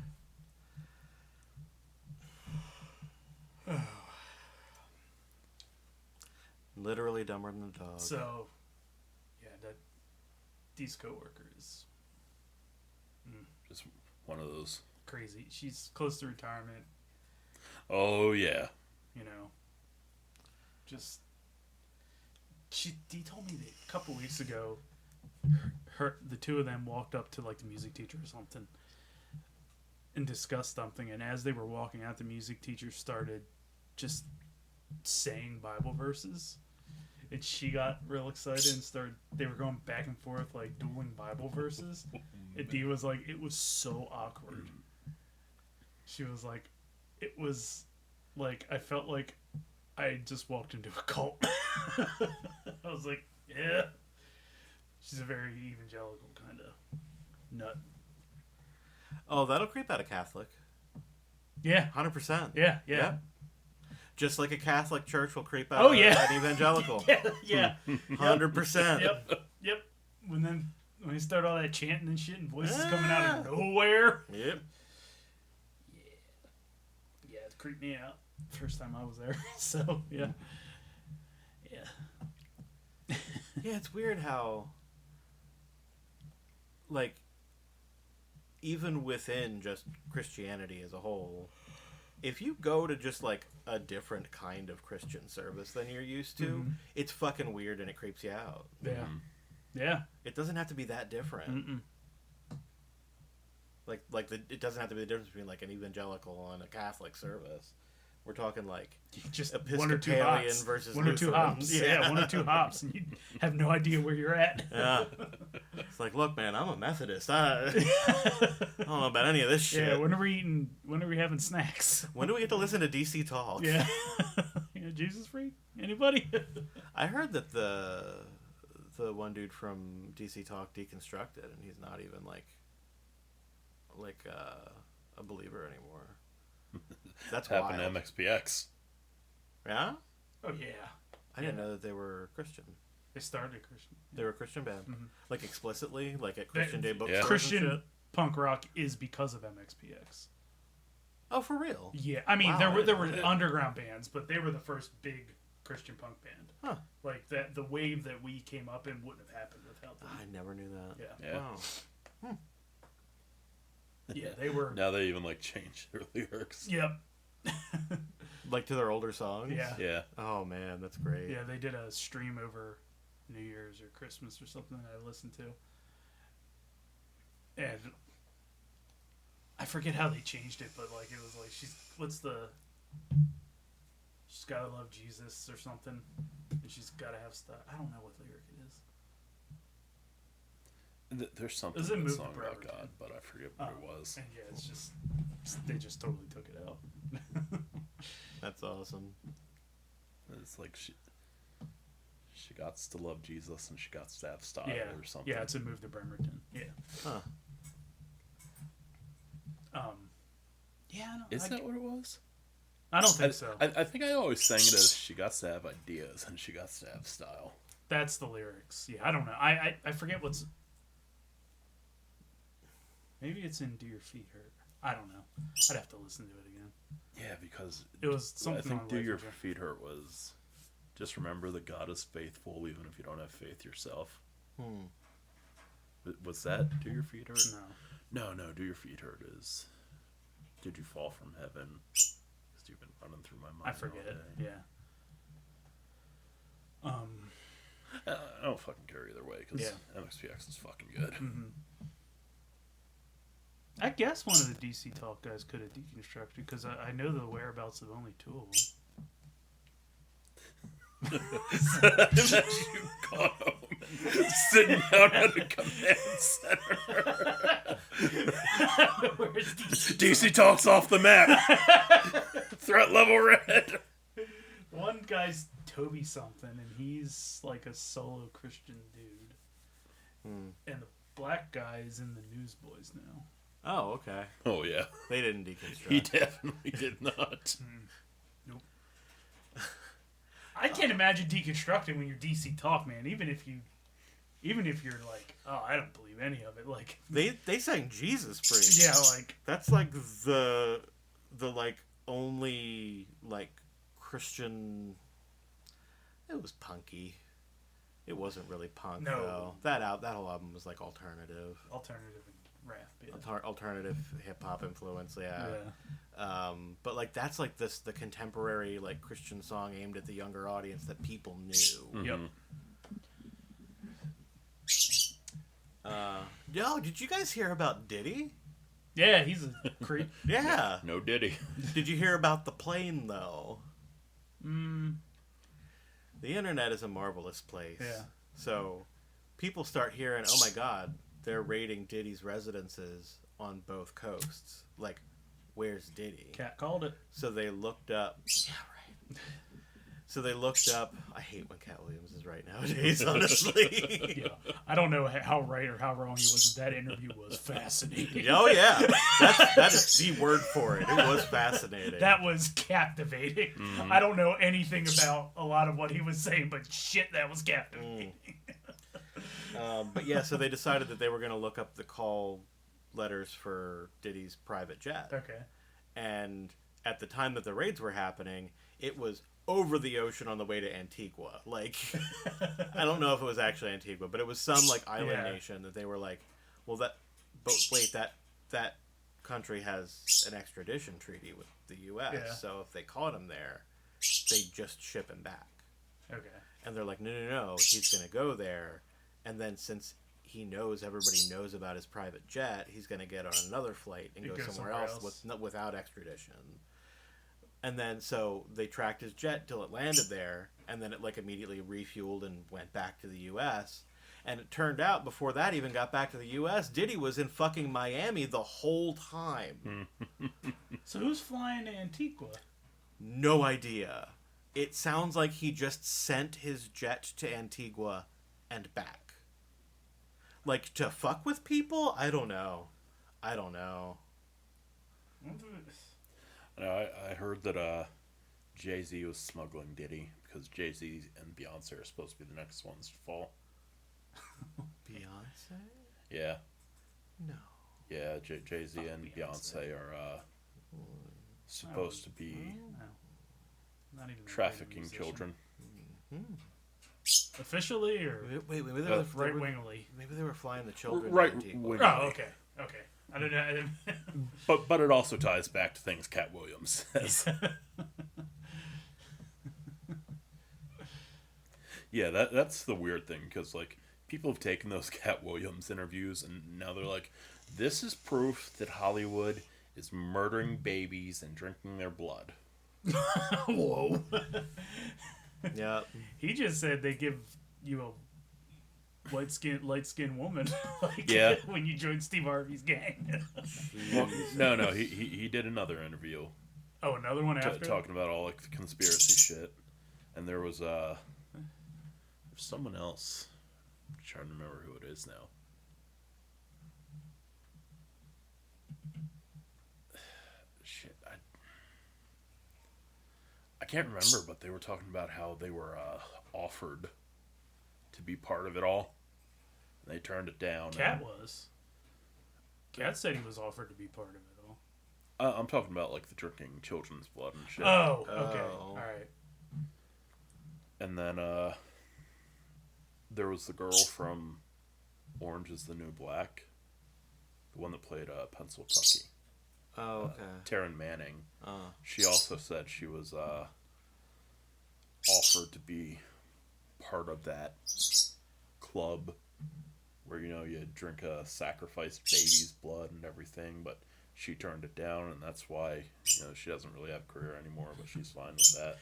Literally dumber than a dog. So, yeah, these coworkers, Just one of those. crazy. She's close to retirement. Oh yeah. You know, just he told me that a couple weeks ago, the two of them walked up to like the music teacher or something and discussed something, and as they were walking out, the music teacher started just saying Bible verses, and she got real excited and they were going back and forth like dueling Bible verses, and Dee was like, it was so awkward. She was like, it was like, I felt like I just walked into a cult. I was like, yeah. She's a very evangelical kind of nut. Oh, that'll creep out a Catholic. Yeah. 100%. Yeah. Just like a Catholic church will creep out Oh, yeah. an evangelical. Yeah. 100%. Yep. When you start all that chanting and shit and voices coming out of nowhere. Yep. Yeah, it creeped me out. First time I was there. So, yeah. Yeah, it's weird how, like, even within just Christianity as a whole, if you go to just, like, a different kind of Christian service than you're used to, it's fucking weird and it creeps you out. Yeah. Yeah. It doesn't have to be that different. Mm-mm. It doesn't have to be the difference between, like, an evangelical and a Catholic service. We're talking, like, Just Episcopalian one or two hops. versus One or two Lutheran. hops. Yeah, one or two hops. And you have no idea where you're at. Yeah. It's like, look, man, I'm a Methodist. I don't know about any of this shit. Yeah, when are we having snacks? When do we get to listen to DC talk? Yeah. Jesus freak? Anybody? I heard that the one dude from DC Talk deconstructed, and he's not even like a believer anymore. That's Happened wild. to MXPX. Yeah? Oh yeah. I didn't know that they were Christian. They started Christian. They were a Christian band. Mhm. Like explicitly, like at Christian Day bookstores Yeah. and Christian shit. punk rock is because of MXPX. Oh, for real? Yeah, I mean Wow, there I were didn't know. underground bands, but they were the first big Christian punk band. Huh. Like that, the wave that we came up in wouldn't have happened without them. I never knew that. Yeah. Yeah. Wow. Yeah, they were. Now they even like change their lyrics. Yep. Like to their older songs? Yeah. Yeah. Oh, man, that's great. Yeah, they did a stream over New Year's or Christmas or something that I listened to. And I forget how they changed it, but like it was like she's gotta love Jesus or something, and she's gotta have stuff. I don't know what lyric it is. There's something Does it in the move song forever, about God, too? but I forget what it was. And yeah, it's just they just totally took it out. That's awesome. It's like She got to love Jesus and she got to have style Yeah, or something. yeah, it's a move to Bremerton. Yeah. Huh. Yeah, Is that what it was? I don't think so. I think I always sang it as she got to have ideas and she got to have style. That's the lyrics. Yeah, I don't know. I forget what's. Maybe it's in Do Your Feet Hurt. I don't know. I'd have to listen to it again. Yeah, because It was something I think on Do Life Your of Jeff. Feet Hurt was just remember that God is faithful even if you don't have faith yourself. Was that Do Your Feet Hurt? No. No, Do Your Feet Hurt is Did You Fall From Heaven? Because you've been running through my mind. I forget. all day. Yeah. I don't fucking care either way because Yeah. MXPX is fucking good. I guess one of the DC Talk guys could have deconstructed because I know the whereabouts of only two of them. Imagine you got home and sitting down at a command center. Where's DC? DC Talk's off the map. Threat level red. One guy's Toby something, and he's like a solo Christian dude. And the black guy is in the Newsboys now. Oh, okay. Oh yeah, They didn't deconstruct. he definitely did not. Nope. I can't imagine deconstructing when you're DC Talk, man. Even if you're like, oh, I don't believe any of it. Like, They sang Jesus praise. yeah, like That's like the like only like Christian. It was punky. It wasn't really punk No. though. That whole album was like alternative. alternative and rap. Yeah. Alternative hip hop influence, yeah. But like that's like the contemporary like Christian song aimed at the younger audience that people knew. Yep. Yo, did you guys hear about Diddy? Yeah, he's a creep. Yeah. No Diddy. Did you hear about the plane though? Mm, The internet is a marvelous place. Yeah. So people start hearing, oh my god, they're raiding Diddy's residences on both coasts. Like, where's Diddy? Cat called it. So they looked up. Yeah, right. So they looked up. I hate when Cat Williams is right nowadays, honestly. Yeah, I don't know how right or how wrong he was. That interview was fascinating. Oh, yeah. That is the word for it. It was fascinating. That was captivating. I don't know anything about a lot of what he was saying, but shit, that was captivating. But yeah, so they decided that they were going to look up the call letters for Diddy's private jet. Okay. And at the time that the raids were happening, it was over the ocean on the way to Antigua. Like, I don't know if it was actually Antigua, but it was some like island nation that they were like, well, but wait, that country has an extradition treaty with the U.S. Yeah. So if they caught him there, they just ship him back. Okay. And they're like, no, he's going to go there. And then since he knows everybody knows about his private jet, he's going to get on another flight and go somewhere else. Without extradition. And then so they tracked his jet till it landed there, and then it like immediately refueled and went back to the U.S. And it turned out before that even got back to the U.S., Diddy was in fucking Miami the whole time. So who's flying to Antigua? No idea. It sounds like he just sent his jet to Antigua and back. Like, to fuck with people? I don't know. I heard that Jay-Z was smuggling Diddy because Jay-Z and Beyonce are supposed to be the next ones to fall. Beyonce? Yeah. No. Yeah, Jay-Z and Beyonce are supposed to be No. Not even a trafficking musician. children. Officially or Wait, maybe right wingly? Maybe they were flying the children Right to Antigua. wing. Oh, okay. I don't know. But it also ties back to things Cat Williams says. Yeah, that's the weird thing because like people have taken those Cat Williams interviews and now they're like, this is proof that Hollywood is murdering babies and drinking their blood. Whoa. Yeah. He just said they give you a light skinned woman like Yeah. when you join Steve Harvey's gang. Well, no, he did another interview Oh, another one after? talking about all like the conspiracy shit, and there was There's someone else. I'm trying to remember who it is now. Shit, I can't remember, but they were talking about how they were offered to be part of it all. And they turned it down. Cat was. Cat said he was offered to be part of it all. I'm talking about like the drinking children's blood and shit. Oh, okay. All right. And then there was the girl from Orange is the New Black, the one that played Pencil Tucky. Oh, okay. Taryn Manning. Oh. She also said she was offered to be part of that club where, you know, you drink a sacrificed baby's blood and everything, but she turned it down, and that's why, you know, she doesn't really have a career anymore, but she's fine with that.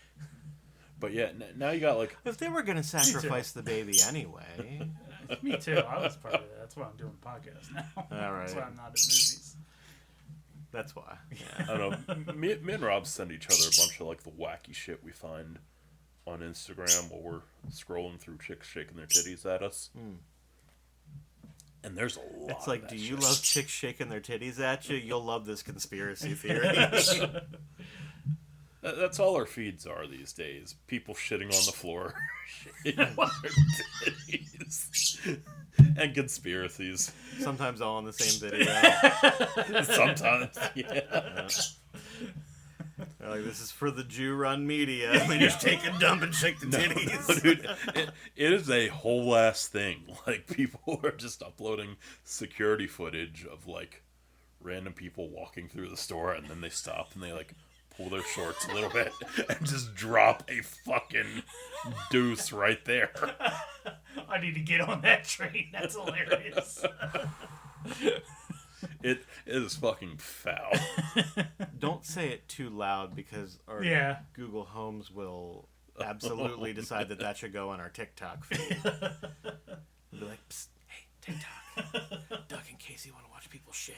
But yeah, now you got like... If they were going to sacrifice the baby anyway... Me too. I was part of that. That's why I'm doing podcasts now. All right. That's why I'm not in movies. That's why. I don't know. Me and Rob send each other a bunch of like the wacky shit we find on Instagram while we're scrolling through chicks shaking their titties at us. And there's a lot. It's like, of do that you shit. love chicks shaking their titties at you? You'll love this conspiracy theory. That's all our feeds are these days. People shitting on the floor, shaking their titties, and conspiracies. Sometimes all in the same video. Sometimes, yeah. They're like, this is for the Jew-run media. And they just take a dump and shake the titties. Dude, it is a whole ass thing. Like, people are just uploading security footage of, like, random people walking through the store, and then they stop and they, like, pull their shorts a little bit and just drop a fucking deuce right there. I need to get on that train. That's hilarious. It is fucking foul. Don't say it too loud because our Yeah. Google Homes will absolutely decide that that should go on our TikTok feed. They'll be like, psst, hey, TikTok. Doug and Casey want to watch people shit.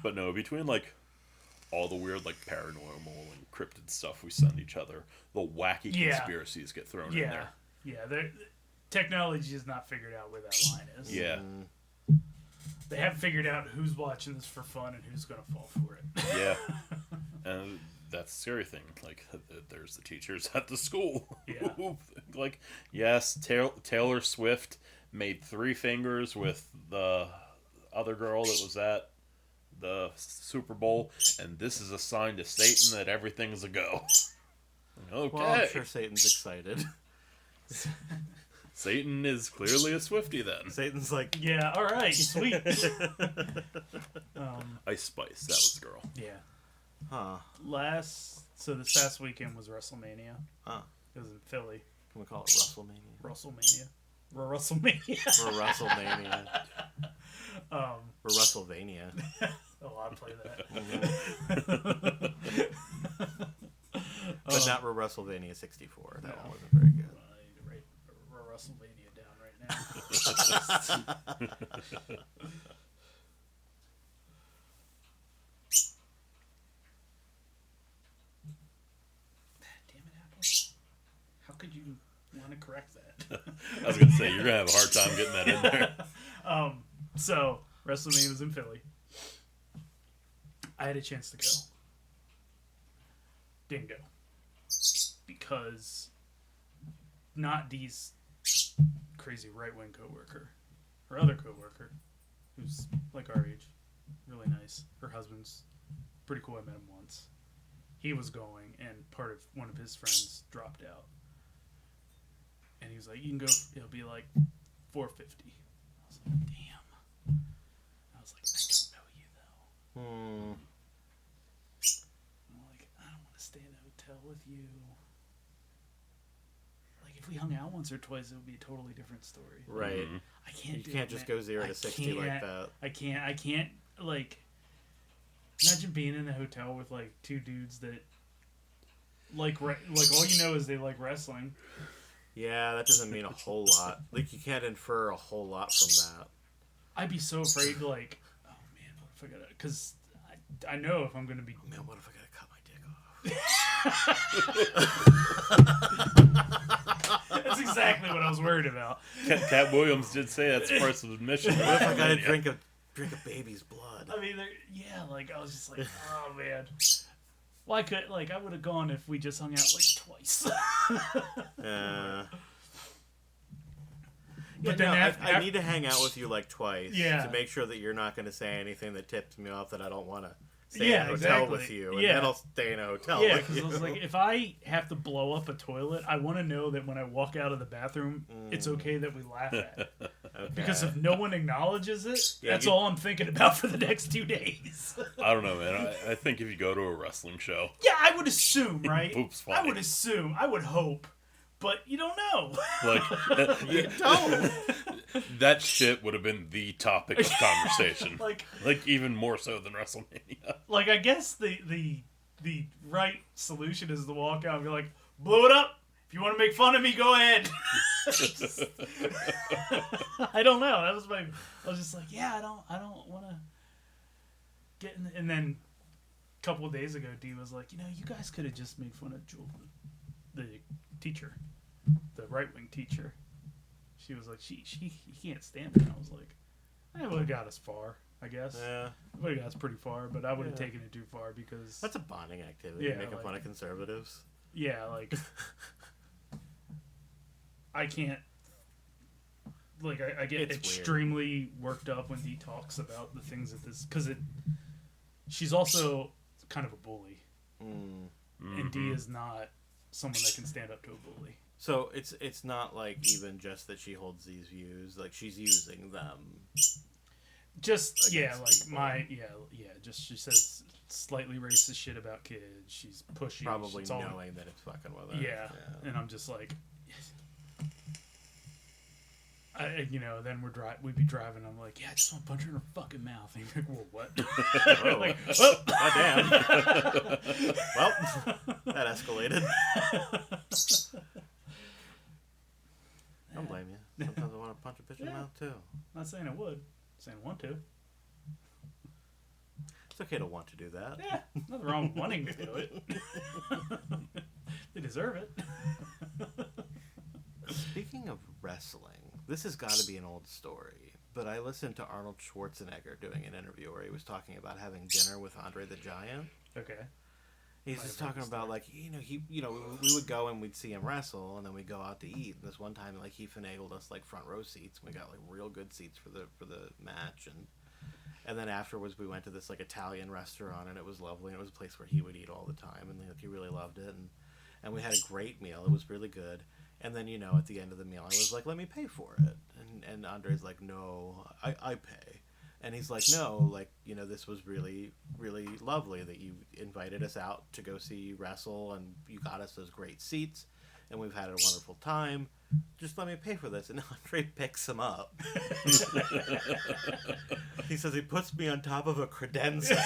But no, between, like, all the weird, like, paranormal and cryptid stuff we send each other, the wacky Yeah. conspiracies get thrown in Yeah. there. Yeah. Technology is not figured out where that line is. Yeah. They haven't figured out who's watching this for fun and who's going to fall for it. Yeah. And that's the scary thing. Like, there's the teachers at the school. Yeah. Like, yes, Taylor Swift made 3 fingers with the other girl that was at the Super Bowl, and this is a sign to Satan that everything's a go. Okay. Well, I'm sure Satan's excited. Satan is clearly a Swiftie then. Satan's like, Yeah, all right, sweet. Ice Spice, that was the girl. Yeah. huh. So this past weekend was Wrestlemania. Huh. It was in Philly. Can we call it Russellmania? Wrestlemania. Wrestlemania. Or Russellmania. Or Russellvania. Oh, I'd play that. But not Wrestlemania 64. That one wasn't very good. I need to write Wrestlemania down right now. Damn it, Apple. How could you want to correct that? I was going to say, you're going to have a hard time getting that in there. So, WrestleMania was in Philly. I had a chance to go. Didn't go. Because not Dee's crazy right-wing coworker. Her other coworker, who's like our age, really nice. Her husband's pretty cool. I met him once. He was going, and one of his friends dropped out. And he was like, "You can go. It'll be like $450." I was like, "Damn." I was like, "I don't know you though." I'm like, "I don't want to stay in a hotel with you." Like, if we hung out once or twice, it would be a totally different story. Right. I can't. You do can't it, just man. go 0 to 60 like can't. that. I can't. Like, imagine being in a hotel with like 2 dudes that like all you know is they like wrestling. Yeah, that doesn't mean a whole lot. Like, you can't infer a whole lot from that. I'd be so afraid, like, oh man, what if I gotta? Because I know if I'm gonna be. Oh, man, what if I gotta cut my dick off? worried about. Cat Williams did say that's part of his mission. What if I gotta drink a baby's blood? I mean, yeah, like I was just like, oh man. Well, I would have gone if we just hung out like twice. But then I need to hang out with you like twice Yeah. to make sure that you're not going to say anything that tips me off that I don't want to stay Yeah, in a hotel exactly. with you, and Yeah. then I'll stay in a hotel Yeah, with because you. I was like, if I have to blow up a toilet, I want to know that when I walk out of the bathroom, it's okay that we laugh at it. Okay. Because if no one acknowledges it, Yeah, that's you- all I'm thinking about for the next 2 days. I don't know, man. I think if you go to a wrestling show, Yeah, I would assume, right? Poop's I fine. would assume. I would hope. But you don't know. like you don't. that shit would have been the topic of conversation. like, even more so than WrestleMania. like I guess the right solution is to walk out and be like, blow it up. If you want to make fun of me, go ahead. I don't know. That was I was just like, yeah, I don't want to get in. And then a couple of days ago, Dee was like, you guys could have just made fun of Jewel, the teacher, the right wing teacher. She was like, he can't stand it. And I was like, I would have got us far, I guess. Yeah, Would have got us pretty far, but I would have Yeah. taken it too far because that's a bonding activity. Yeah, making like- fun of conservatives. yeah, like I can't. Like I get It's extremely worked up when Dee talks about the things that this because she's also kind of a bully, and Dee is not someone that can stand up to a bully. So it's not like even just that she holds these views. Like she's using them. Just Against like people. just she says slightly racist shit about kids. She's pushy. Probably she's all- knowing that it's fucking with her. Yeah, and I'm just like, then we'd be driving. I'm like, yeah, I just want to punch her in her fucking mouth. And you're like, well, what? Oh, like, goddamn. Well, that escalated. Don't blame you. Sometimes I want to punch a bitch in the Yeah. mouth too. not saying I would, saying I want to. It's okay to want to do that. Yeah, nothing wrong with wanting to do it. They deserve it. Speaking of wrestling, this has got to be an old story, but I listened to Arnold Schwarzenegger doing an interview where he was talking about having dinner with Andre the Giant. Okay. He's Might just have heard talking this about like we would go and we'd see him wrestle, and then we'd go out to eat. And this one time, like he finagled us like front row seats. We got like real good seats for the match, and then afterwards we went to this like Italian restaurant, and it was lovely. And it was a place where he would eat all the time, and like, he really loved it. And we had a great meal. It was really good. And then at the end of the meal, I was like, "Let me pay for it." And Andre's like, "No, I pay." And he's like, "No, like, this was really, really lovely that you invited us out to go see you wrestle, and you got us those great seats, and we've had a wonderful time. Just let me pay for this." And Andre picks him up. He says he puts me on top of a credenza.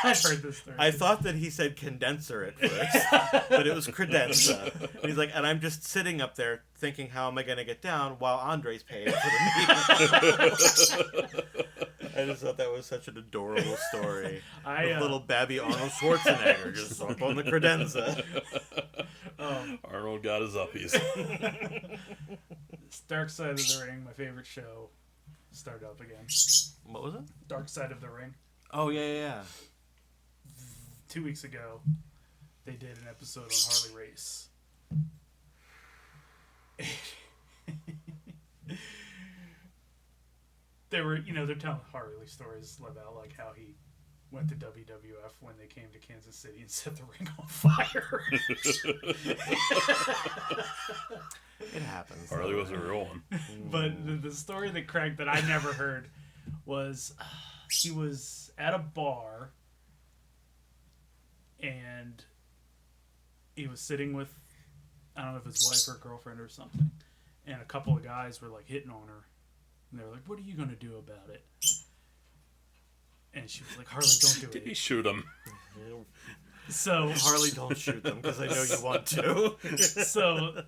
I've heard this story. I thought that he said condenser at first, but it was credenza. And he's like, and I'm just sitting up there thinking, how am I going to get down while Andre's paying for the meal? I just thought that was such an adorable story. Of little babby Arnold Schwarzenegger just up on the credenza. Arnold got his uppies. Dark Side of the Ring, my favorite show, started up again. What was it? Dark Side of the Ring. Oh, yeah. 2 weeks ago, they did an episode on Harley Race. They were, they're telling Harley stories about like how he went to WWF when they came to Kansas City and set the ring on fire. It happens. Harley was a real one. But the story that I never heard was he was at a bar and he was sitting with, I don't know if his wife or girlfriend or something, and a couple of guys were like hitting on her, and they were like, "What are you gonna do about it?" And she was like, "Harley, don't do Did he it." shoot him? So Harley, don't shoot them because I know you want to. So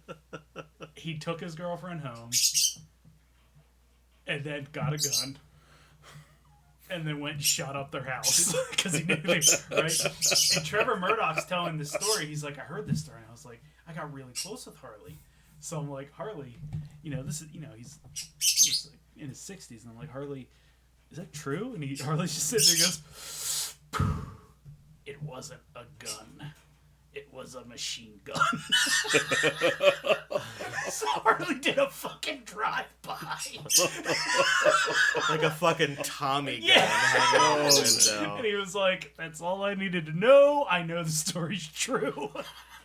he took his girlfriend home and then got a gun and then went and shot up their house because he knew they were right. And Trevor Murdoch's telling this story. He's like, I heard this story. And I was like, I got really close with Harley. So I'm like, Harley, this is, he's like in his 60s, and I'm like, Harley, is that true? And Harley's just sitting there and goes, it wasn't a gun. It was a machine gun. So Harley did a fucking drive-by. Like a fucking Tommy gun Yeah. hanging out the window. And he was like, that's all I needed to know. I know the story's true.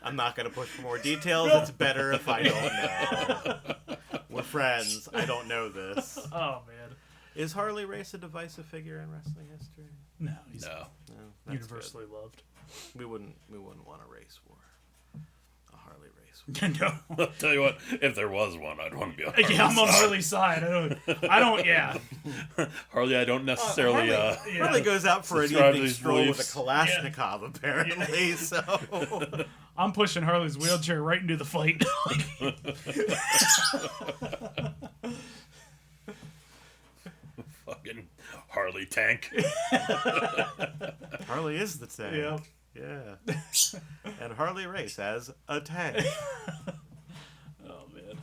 I'm not going to push for more details. It's better if I don't know. We're friends. I don't know this. Oh, man. Is Harley Race a divisive figure in wrestling history? No, he's No. No, that's universally loved. good. We wouldn't want a race war. A Harley race war. No. I'll tell you what, if there was one, I'd want to be on Yeah, I'm on Harley's side. Harley's side. I don't, yeah. Harley, I don't necessarily, Yeah. Harley goes out for an Subscribe to evening these stroll with beliefs. a Kalashnikov, apparently, so... I'm pushing Harley's wheelchair right into the fight. fucking Harley tank. Harley is the tank. Yep. Yeah. And Harley Race as a tank. Oh, man.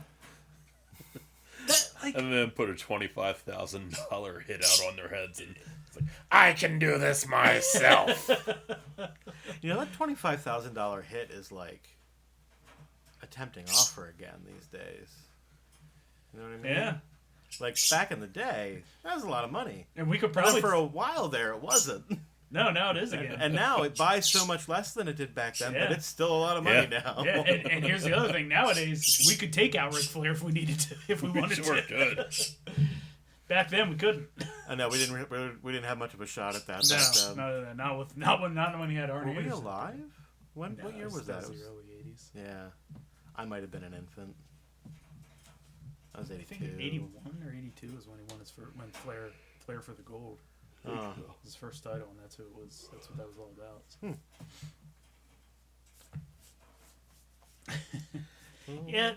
And then put a $25,000 hit out on their heads and it's like, I can do this myself. You know, that $25,000 hit is like a tempting offer again these days. You know what I mean? Yeah. Like, back in the day, that was a lot of money. And we could But probably... for a while there, it wasn't. No, now it is again. And now it buys so much less than it did back then, but Yeah. it's still a lot of money Yeah. now. Yeah, and here's the other thing. Nowadays, we could take out Ric Flair if we needed to, if we wanted Sure to. could. Back then, we couldn't. I know we didn't have much of a shot at that. No, back then. not when he had Arn Were we Anderson. alive? What No, year was that? That It was was- the early 80s. yeah, I might have been an infant. I was I 82. think 81 or 82 is when he won his first, when Flair for the gold. Oh. His first title, and that's who it was. That's what that was all about. Yeah,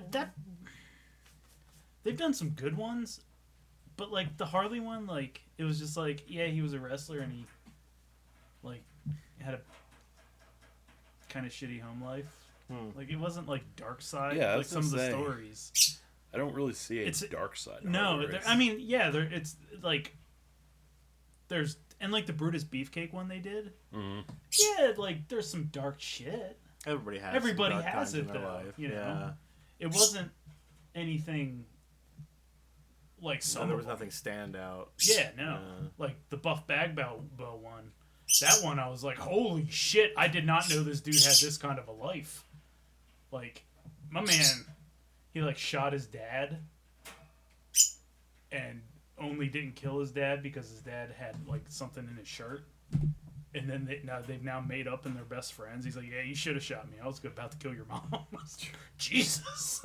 they've done some good ones, but like the Harley one, like it was just like, yeah, he was a wrestler and he like had a kind of shitty home life. Like it wasn't like Dark Side, Yeah, I like was some of gonna the say. stories. I don't really see a It's- dark side. No, I mean, yeah, it's like there's and like the Brutus Beefcake one they did. Mhm. Yeah, like there's some dark shit. Everybody has. Everybody some dark has times in it, their though, life. you know? Yeah. It wasn't anything like No, some. there of was them. nothing standout. Yeah, no. Like the Buff Bag Bow one. That one I was like, holy shit, I did not know this dude had this kind of a life. Like, my man, he like shot his dad and only didn't kill his dad because his dad had like something in his shirt. And then they've now made up and they're best friends. He's like, yeah, you should have shot me. I was about to kill your mom. Jesus.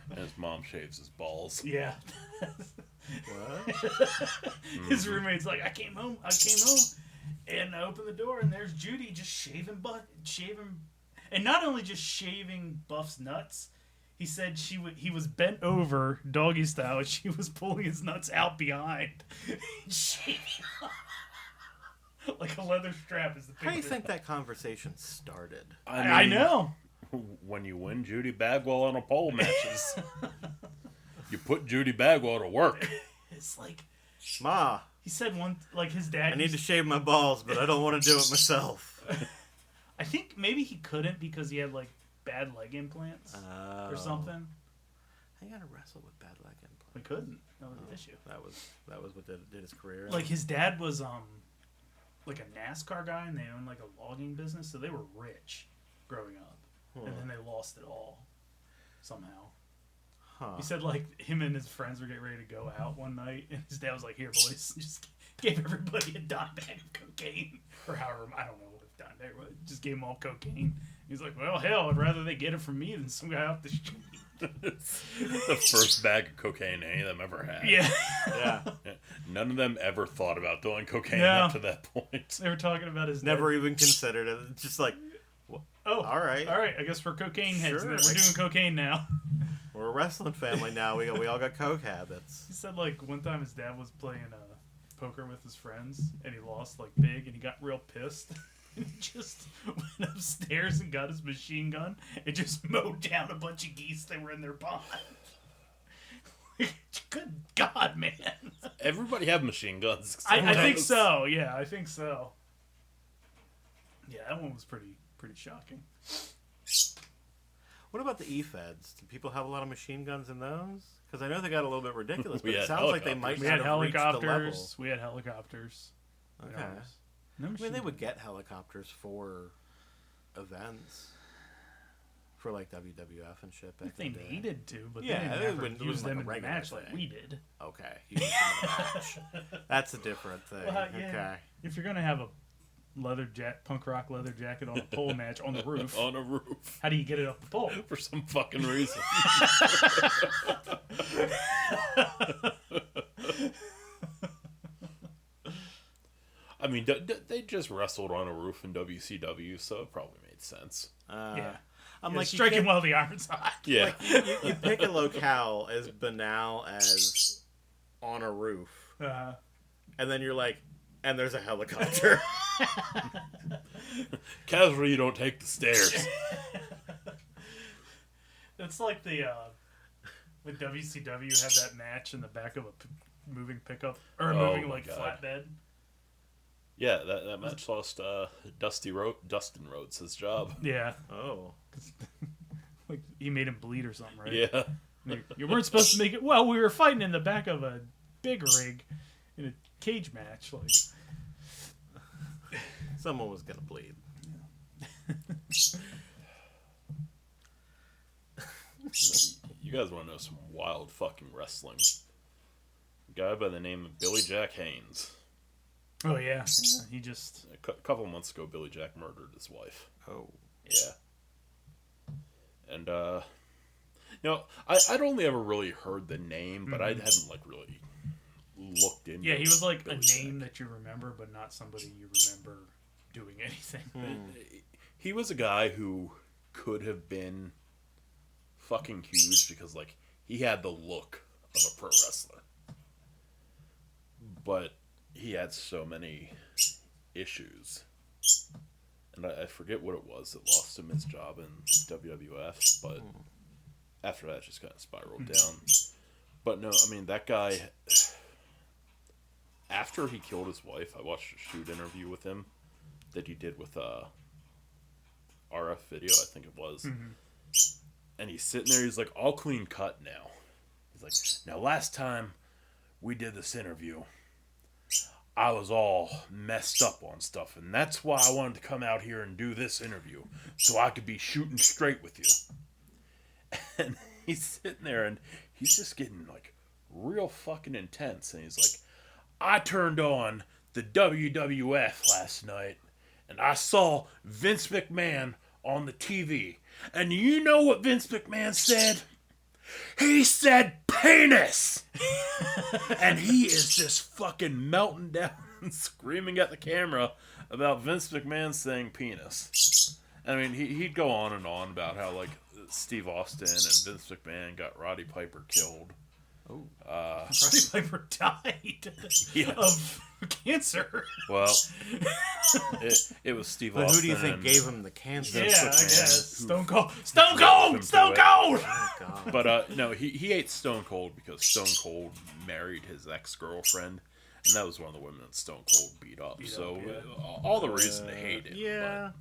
And his mom shaves his balls. Yeah. What? His roommate's like, I came home, and I opened the door, and there's Judy just shaving, and not only just shaving Buff's nuts. He said he was bent over, doggy style, and she was pulling his nuts out behind, shaving like a leather strap. Is the How do you picture. think that conversation started? I know. When you win Judy Bagwell on a pole matches, you put Judy Bagwell to work. It's like Ma, he said one, like his dad. I need to shave my balls, but I don't want to do it myself. I think maybe he couldn't because he had like bad leg implants or something. I gotta wrestle with bad leg implants. We couldn't. That was the issue. That was what did his career. Like his dad was like a NASCAR guy, and they owned like a logging business, so they were rich growing up, and then they lost it all somehow. Huh. He said like him and his friends were getting ready to go out one night, and his dad was like, "Here, boys," just gave everybody a dime bag of cocaine, or however, I don't know what a dime bag was. Just gave them all cocaine. He's like, "Well, hell, I'd rather they get it from me than some guy off the street." It's the first bag of cocaine any of them ever had. Yeah. Yeah. None of them ever thought about doing cocaine No. up to that point. They were talking about his Never dad. even considered it. It's just like, Oh, all right. I guess we're cocaine heads. Sure. We're doing cocaine now. We're a wrestling family now. We all got coke habits. He said like one time his dad was playing poker with his friends and he lost like big and he got real pissed. And he just went upstairs and got his machine gun and just mowed down a bunch of geese that were in their pond. Good God, man. Everybody have machine guns. I think so. Yeah, I think so. Yeah, that one was pretty shocking. What about the E-Feds? Do people have a lot of machine guns in those? Because I know they got a little bit ridiculous, but We it had sounds like they might We not had have reached the level. helicopters. We had helicopters. Okay. No I mean, machine they would guns. get helicopters for events. For, like, WWF and shit back If they in the day. needed to, but Yeah, they it didn't ever wouldn't- it use wasn't them like in a the regular match like thing. we did. Okay. You used them in the match. That's a different thing. Well, yeah. Okay. If you're gonna have a punk rock leather jacket on a pole match on the roof, On a roof. how do you get it up the pole? For some fucking reason. I mean, they just wrestled on a roof in WCW, so it probably made sense. Yeah. I'm Yeah, like, striking you, while the iron's hot. Yeah. you pick a locale as banal as on a roof, and then you're like, and there's a helicopter. Casually, you don't take the stairs. It's like the when WCW had that match in the back of a moving pickup or a Oh moving my like God. flatbed. Yeah, that match lost Dustin Rhodes his job. Yeah, Oh. like he made him bleed or something, right? Yeah. You weren't supposed to make it. Well, we were fighting in the back of a big rig in a cage match. Like, Someone was gonna bleed. You guys want to know some wild fucking wrestling? A guy by the name of Billy Jack Haynes. oh yeah, he just A couple months ago, Billy Jack murdered his wife. Oh. Yeah. And, I'd only ever really heard the name, but I hadn't, like, really looked into yeah, he was like Billy a name Jack. that you remember, but not somebody you remember doing anything. He was a guy who could have been fucking huge because, like, he had the look of a pro wrestler. But he had so many issues. And I forget what it was that lost him his job in WWF, but after that, it just kind of spiraled down. But no, I mean, that guy, after he killed his wife, I watched a shoot interview with him that he did with RF Video, I think it was. And he's sitting there, he's like, all clean cut now. He's like, now last time we did this interview, I was all messed up on stuff, and that's why I wanted to come out here and do this interview, so I could be shooting straight with you. And he's sitting there, and he's just getting, like, real fucking intense, and he's like, I turned on the WWF last night, and I saw Vince McMahon on the TV, and you know what Vince McMahon said? He said penis! And he is just fucking melting down and screaming at the camera about Vince McMahon saying penis. I mean, he'd go on and on about how, like, Steve Austin and Vince McMahon got Roddy Piper killed. Oh. Roddy Piper died Yeah. of cancer. Well, it was Steve But Austin. who do you think and- gave him the cancer? Yeah, I McMahon, guess. who- Stone Cold. who Stone drove him Cold. to Stone it. Cold. Oh, God. But no, he ate Stone Cold because Stone Cold married his ex-girlfriend, and that was one of the women that Stone Cold beat up. So yeah. all the reason to hate him. Yeah.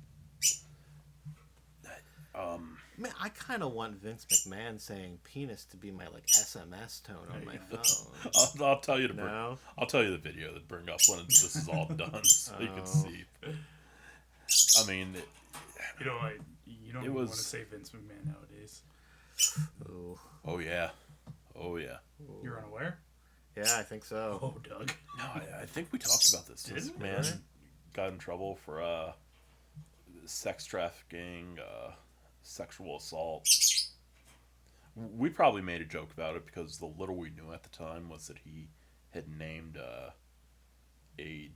But, Man, I kind of want Vince McMahon saying penis to be my, like, SMS tone on my phone. I'll tell you to No? I'll tell you the video to bring up when this is all done, so you can Oh. see. I mean, You know, like, you don't It even was- want to say Vince McMahon nowadays. Ooh. oh yeah, oh yeah. You're unaware? Yeah, I think so. Oh, Doug. No, I think we talked about this. Vince Didn't we? McMahon got in trouble for sex trafficking, sexual assault. We probably made a joke about it because the little we knew at the time was that he had named a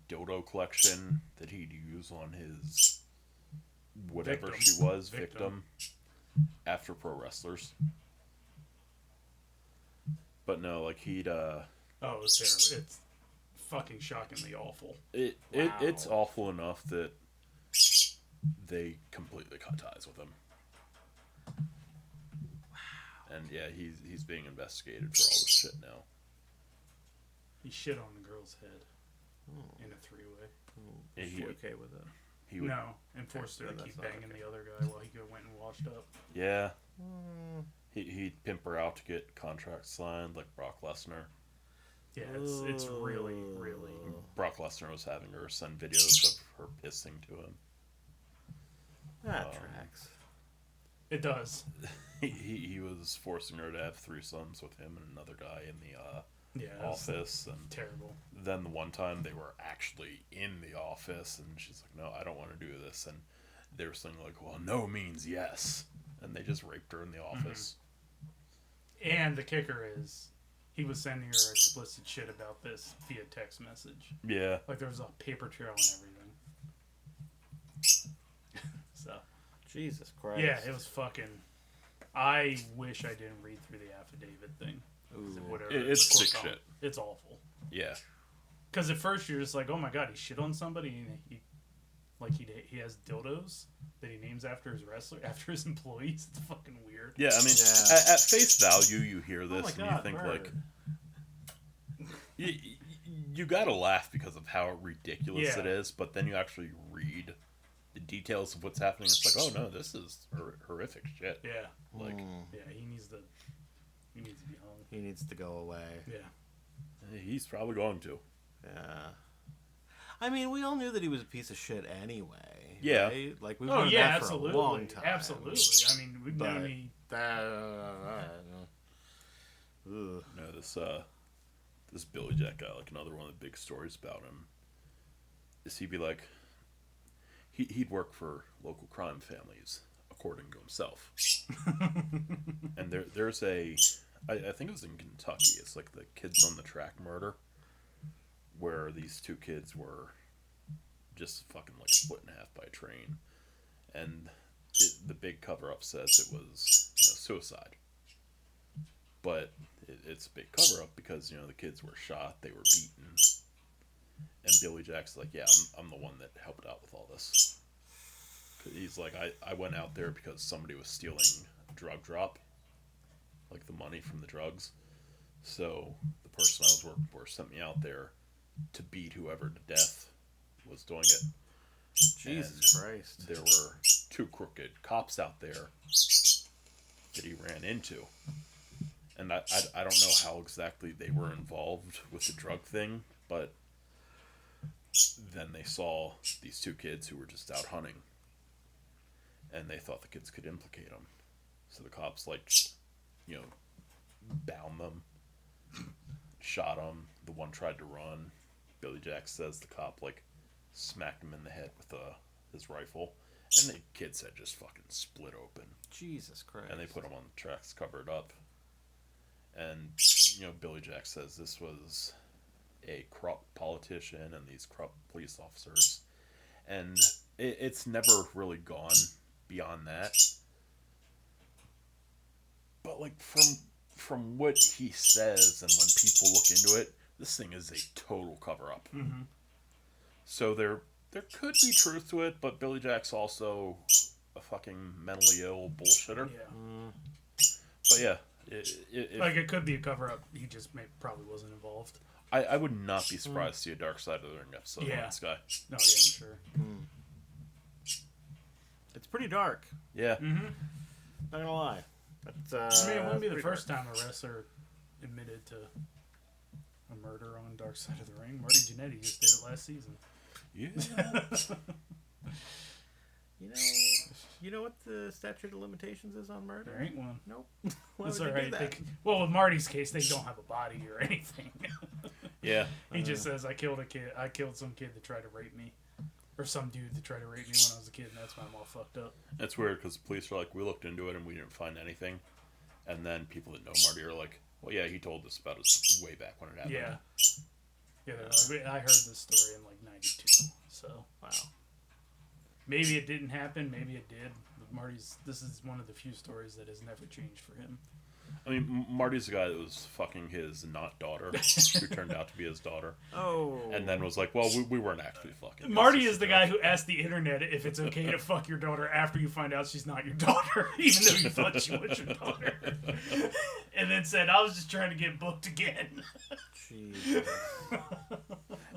dildo collection that he'd use on his whatever Victim. she was Victim. after pro wrestlers. But no, like he'd Oh, it's terrible. It's fucking shockingly awful. it's awful enough that they completely cut ties with him. And yeah, he's being investigated for all this shit now. He shit on the girl's head in a 3-way. Yeah, Is she okay with that? He would, No, and forced her to That's keep not banging okay. the other guy while he went and washed up. yeah. He'd pimp her out to get contracts signed, like Brock Lesnar. Yeah, it's really, really. Brock Lesnar was having her send videos of her pissing to him. That tracks. It does. He was forcing her to have threesomes with him and another guy in the Yeah, that's office, and terrible. then the one time they were actually in the office, and she's like, "No, I don't want to do this," and they were saying like, "Well, no means yes," and they just raped her in the office. And the kicker is, he was sending her explicit shit about this via text message. Yeah, Like there was a paper trail and everything. So Jesus Christ. yeah, it was fucking. I wish I didn't read through the affidavit thing. Ooh. Whatever. It's the court sick called shit. it. It's awful. yeah. Because at first you're just like, oh my god, he shit on somebody, and he has dildos that he names after his employees. It's fucking weird. Yeah, I mean, Yeah. At face value, you hear this my and God, you think bird. like, you gotta laugh because of how ridiculous Yeah. it is, but then you actually read the details of what's happening. It's like, oh no, this is horrific shit. Yeah, Like, yeah. He needs to be hung. He needs to go away. Yeah. he's probably going to. Yeah. I mean, we all knew that he was a piece of shit anyway. Yeah. Right? Like, we've Oh known yeah, that for absolutely, a long time. absolutely. I mean, we've known But he. No, this Billy Jack guy, like another one of the big stories about him, is he'd be like, he'd work for local crime families, according to himself. And there's I think it was in Kentucky. It's like the Kids on the Track murder, where these two kids were just fucking like split in half by a train, and the big cover-up says it was suicide, but it's a big cover-up because the kids were shot, they were beaten, and Billy Jack's like, yeah, I'm the one that helped out with all this. He's like, I went out there because somebody was stealing a drug drop, like the money from the drugs. So the person I was working for sent me out there to beat whoever to death was doing it. Jesus Christ. There were two crooked cops out there that he ran into. And I don't know how exactly they were involved with the drug thing, but then they saw these two kids who were just out hunting. And they thought the kids could implicate them. So the cops, bound them, shot them. The one tried to run. Billy Jack says the cop, smacked him in the head with his rifle. And the kid's head just fucking split open. Jesus Christ. And they put him on the tracks, covered up. And, Billy Jack says this was a corrupt politician and these corrupt police officers. And it's never really gone beyond that. But from what he says and when people look into it, this thing is a total cover-up. Mm-hmm. So there could be truth to it, but Billy Jack's also a fucking mentally ill bullshitter. Yeah. But yeah, It could be a cover up. He just probably wasn't involved. I would not be surprised to see a Dark Side of the Ring episode on this guy. No, yeah, I'm sure. It's pretty dark. Yeah. Mm-hmm. Not gonna lie. But, It wouldn't be the pretty first dark. time a wrestler admitted to a murder on Dark Side of the Ring. Marty Jannetty just did it last season. Yeah. You know what the statute of limitations is on murder? There ain't one. Nope. Why That's would all they do right. that? Well, with Marty's case, they don't have a body or anything. Yeah. He just says, I killed a kid. I killed some kid that tried to rape me. Or some dude that tried to rape me when I was a kid, and that's why I'm all fucked up. It's weird because police are like, we looked into it and we didn't find anything. And then people that know Marty are like, well, yeah, he told us about it way back when it happened. Yeah. Yeah, they're like, I heard this story in 92. So, Wow. maybe it didn't happen, maybe it did. But this is one of the few stories that has never changed for him. I mean, Marty's the guy that was fucking his not daughter, who turned out to be his daughter, Oh. and then was like, "Well, we weren't actually fucking." Marty This is the a guy joke." who asked the internet if it's okay to fuck your daughter after you find out she's not your daughter, even though you thought she was your daughter. And then said, I was just trying to get booked again. Jesus.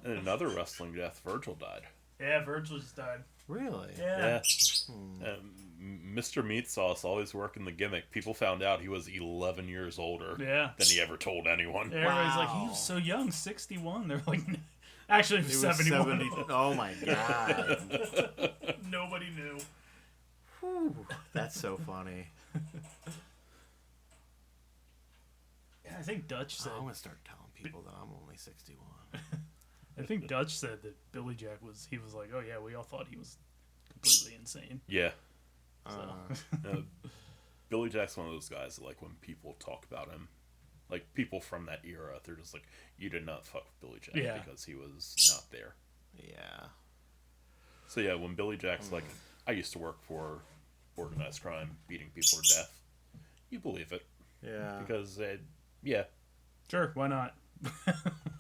And another wrestling death, Virgil died. Yeah, Virgil just died. Really? Yeah. Mr. Meat Sauce always working the gimmick. People found out he was 11 years older Yeah. than he ever told anyone. Everybody's like, he Wow. was so young, 61. They're like, actually, he was He was 71. 70. Oh my god. Nobody knew. Whew, that's so funny. Yeah, I think Dutch said. I'm gonna start telling people that I'm only 61. I think Dutch said that Billy Jack was. He was like, oh yeah, we all thought he was completely insane. Yeah. So. Billy Jack's one of those guys that, like, when people talk about him, like, people from that era, they're just like, you did not fuck with Billy Jack Yeah. because he was not there. Yeah. So, yeah, when Billy Jack's like, I used to work for organized crime, beating people to death, you believe it. Yeah. Because, yeah, Sure, why not?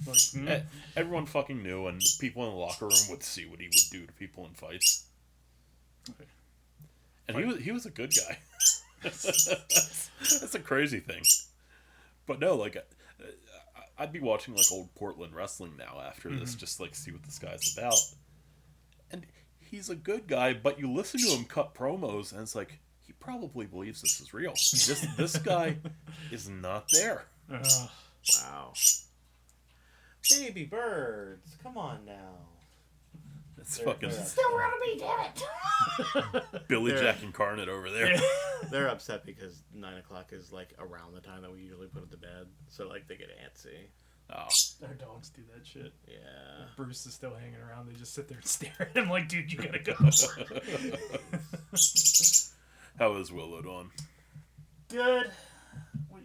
Like, everyone fucking knew, and people in the locker room would see what he would do to people in fights. Okay. And he was a good guy. That's a crazy thing. But no, like, I'd be watching, like, old Portland wrestling now after this, just, like, see what this guy's about. And he's a good guy, but you listen to him cut promos, and it's like, he probably believes this is real. This guy is not there. Wow. Baby birds, come on now. It's fucking Still running me, damn it! Billy They're- Jack incarnate over there. They're upset because 9 o'clock is like around the time that we usually put it to bed, so like they get antsy. Oh, Our dogs do that shit. Yeah. Bruce is still hanging around. They just sit there and stare at him like, dude, you gotta go. how is Willow doing? Good.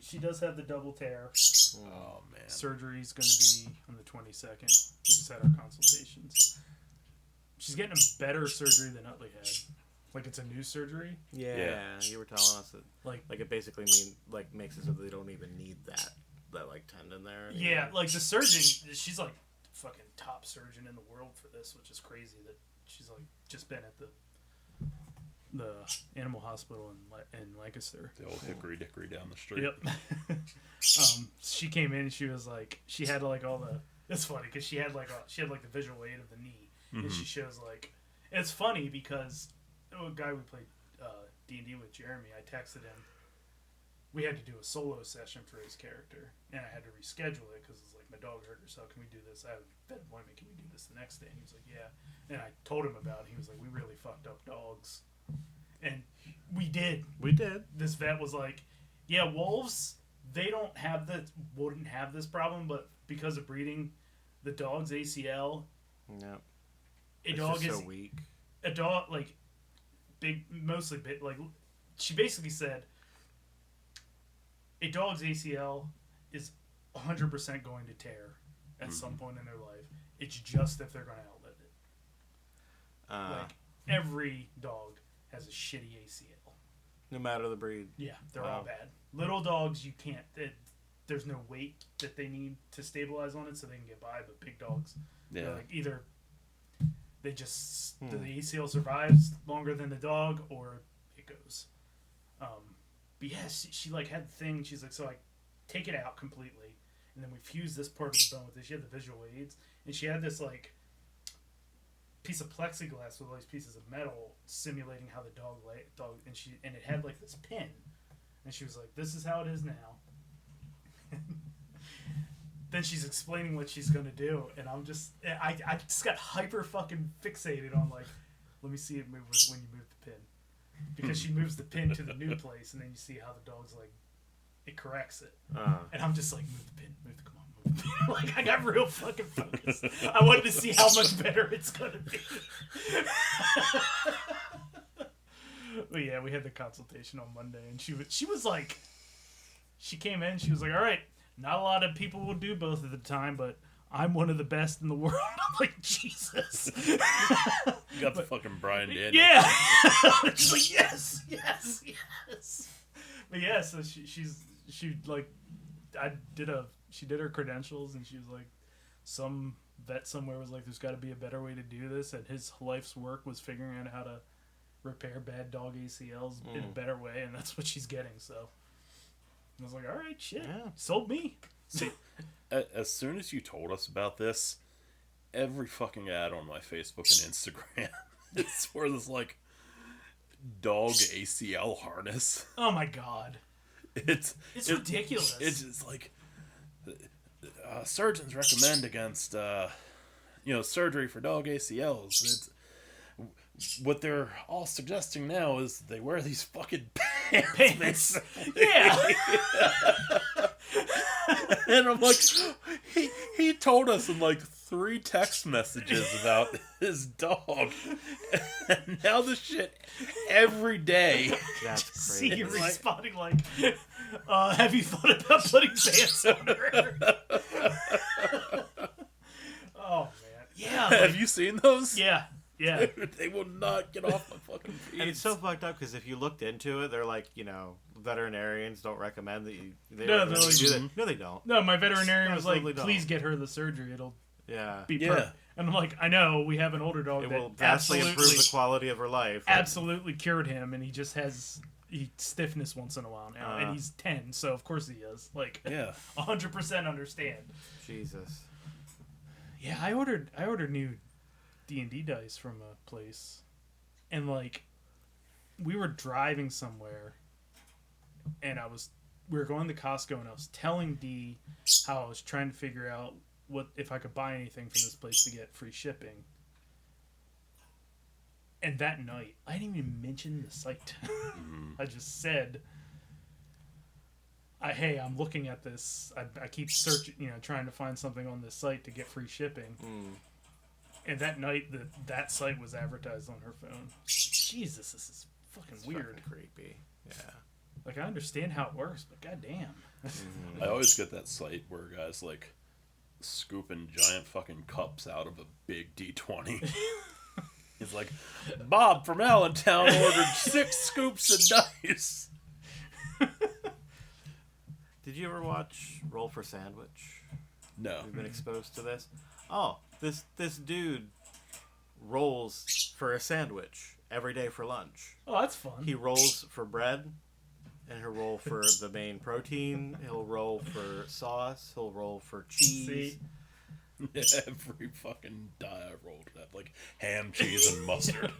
She does have the double tear. Oh man. Surgery's going to be on the 22nd. We just had our consultations. She's getting a better surgery than Utley had. Like, it's a new surgery. Yeah. You were telling us that Like, it basically makes it so that they don't even need that like tendon there anymore. yeah, like the surgeon, she's like fucking top surgeon in the world for this, which is crazy that she's like just been at the animal hospital in Lancaster. The old hickory dickory down the street. Yep. She came in and she was like, she had like all the. It's funny because she had like the visual aid of the knee, and she shows like. It's funny because a guy we played D&D with, Jeremy, I texted him. We had to do a solo session for his character, and I had to reschedule it because it's like, my dog hurt herself. Can we do this? I have a vet appointment. Can we do this the next day? And he was like, yeah. And I told him about it. He was like, we really fucked up dogs. And we did. We did. This vet was like, yeah, wolves, wouldn't have this problem, but because of breeding, the dog's ACL, Yeah. a dog is so weak. a dog like big, mostly big. Like she basically said, a dog's ACL is 100% going to tear at some point in their life. It's just if they're going to outlive it. Like every dog has a shitty ACL. No matter the breed. Yeah, they're Wow. all bad. Little dogs, you can't. There's no weight that they need to stabilize on it, so they can get by. But big dogs, they're Yeah. like either they just the ACL survives longer than the dog, or it goes. But yeah, she like had the thing. She's like, so I take it out completely, and then we fuse this part of the bone with this. She had the visual aids, and she had this like piece of plexiglass with all these pieces of metal simulating how the dog and it had like this pin, and she was like, this is how it is now. Then she's explaining what she's gonna do, and I just got hyper fucking fixated on like, let me see it move when you move the pin, because she moves the pin to the new place, and then you see how the dog's like, it corrects it, and I'm just like, move the pin, move the pin. Like, I got real fucking focused. I wanted to see how much better it's gonna be. But yeah, we had the consultation on Monday, and she was like, she came in, she was like, all right, not a lot of people will do both at the time, but I'm one of the best in the world. I'm like, Jesus. You got the fucking Brian Daniels. Yeah. She's like, yes. But yeah, so she she did her credentials, and she was like, some vet somewhere was like, there's got to be a better way to do this, and his life's work was figuring out how to repair bad dog ACLs in a better way, and that's what she's getting. So I was like, all right, shit, sold me. See, as soon as you told us about this, every fucking ad on my Facebook and Instagram is for this like dog ACL harness. Oh my god, it's ridiculous. It's just like surgeons recommend against surgery for dog ACLs. It's what they're all suggesting now is they wear these fucking pants. Yeah. And I'm like, he told us in like 3 text messages about his dog, and now the shit every day. That's See crazy. you responding like, have you thought about putting pants on her? Oh man, yeah. Have you seen those? Yeah. They will not get off my fucking feet. And it's so fucked up because if you looked into it, they're like, veterinarians don't recommend that you. They No, recommend they're you do like, that. No, they don't. No, my veterinarian was like, Absolutely don't. please get her the surgery. It'll Yeah. be perfect. And I'm like, I know, we have an older dog It that will vastly improve the quality of her life. absolutely cured him, and he just has stiffness once in a while now, and he's 10, so of course he is. Like, Yeah. 100% understand. Jesus. Yeah, I ordered new D&D dice from a place, and like, we were driving somewhere, and we were going to Costco, and I was telling D how I was trying to figure out what if I could buy anything from this place to get free shipping. And that night, I didn't even mention the site. I just said, hey, I'm looking at this. I keep searching, trying to find something on this site to get free shipping. And that night, that site was advertised on her phone. Jesus, this is fucking It's weird. fucking creepy. Yeah. Like, I understand how it works, but goddamn. I always get that site where guys like scooping giant fucking cups out of a big D20. He's like, Bob from Allentown ordered 6 scoops of dice. Did you ever watch Roll for Sandwich? No. Have you been exposed to this? Oh, this dude rolls for a sandwich every day for lunch. Oh, that's fun. He rolls for bread, and he'll roll for the main protein. He'll roll for sauce. He'll roll for cheese. See? Every fucking die I rolled had like ham, cheese, and mustard.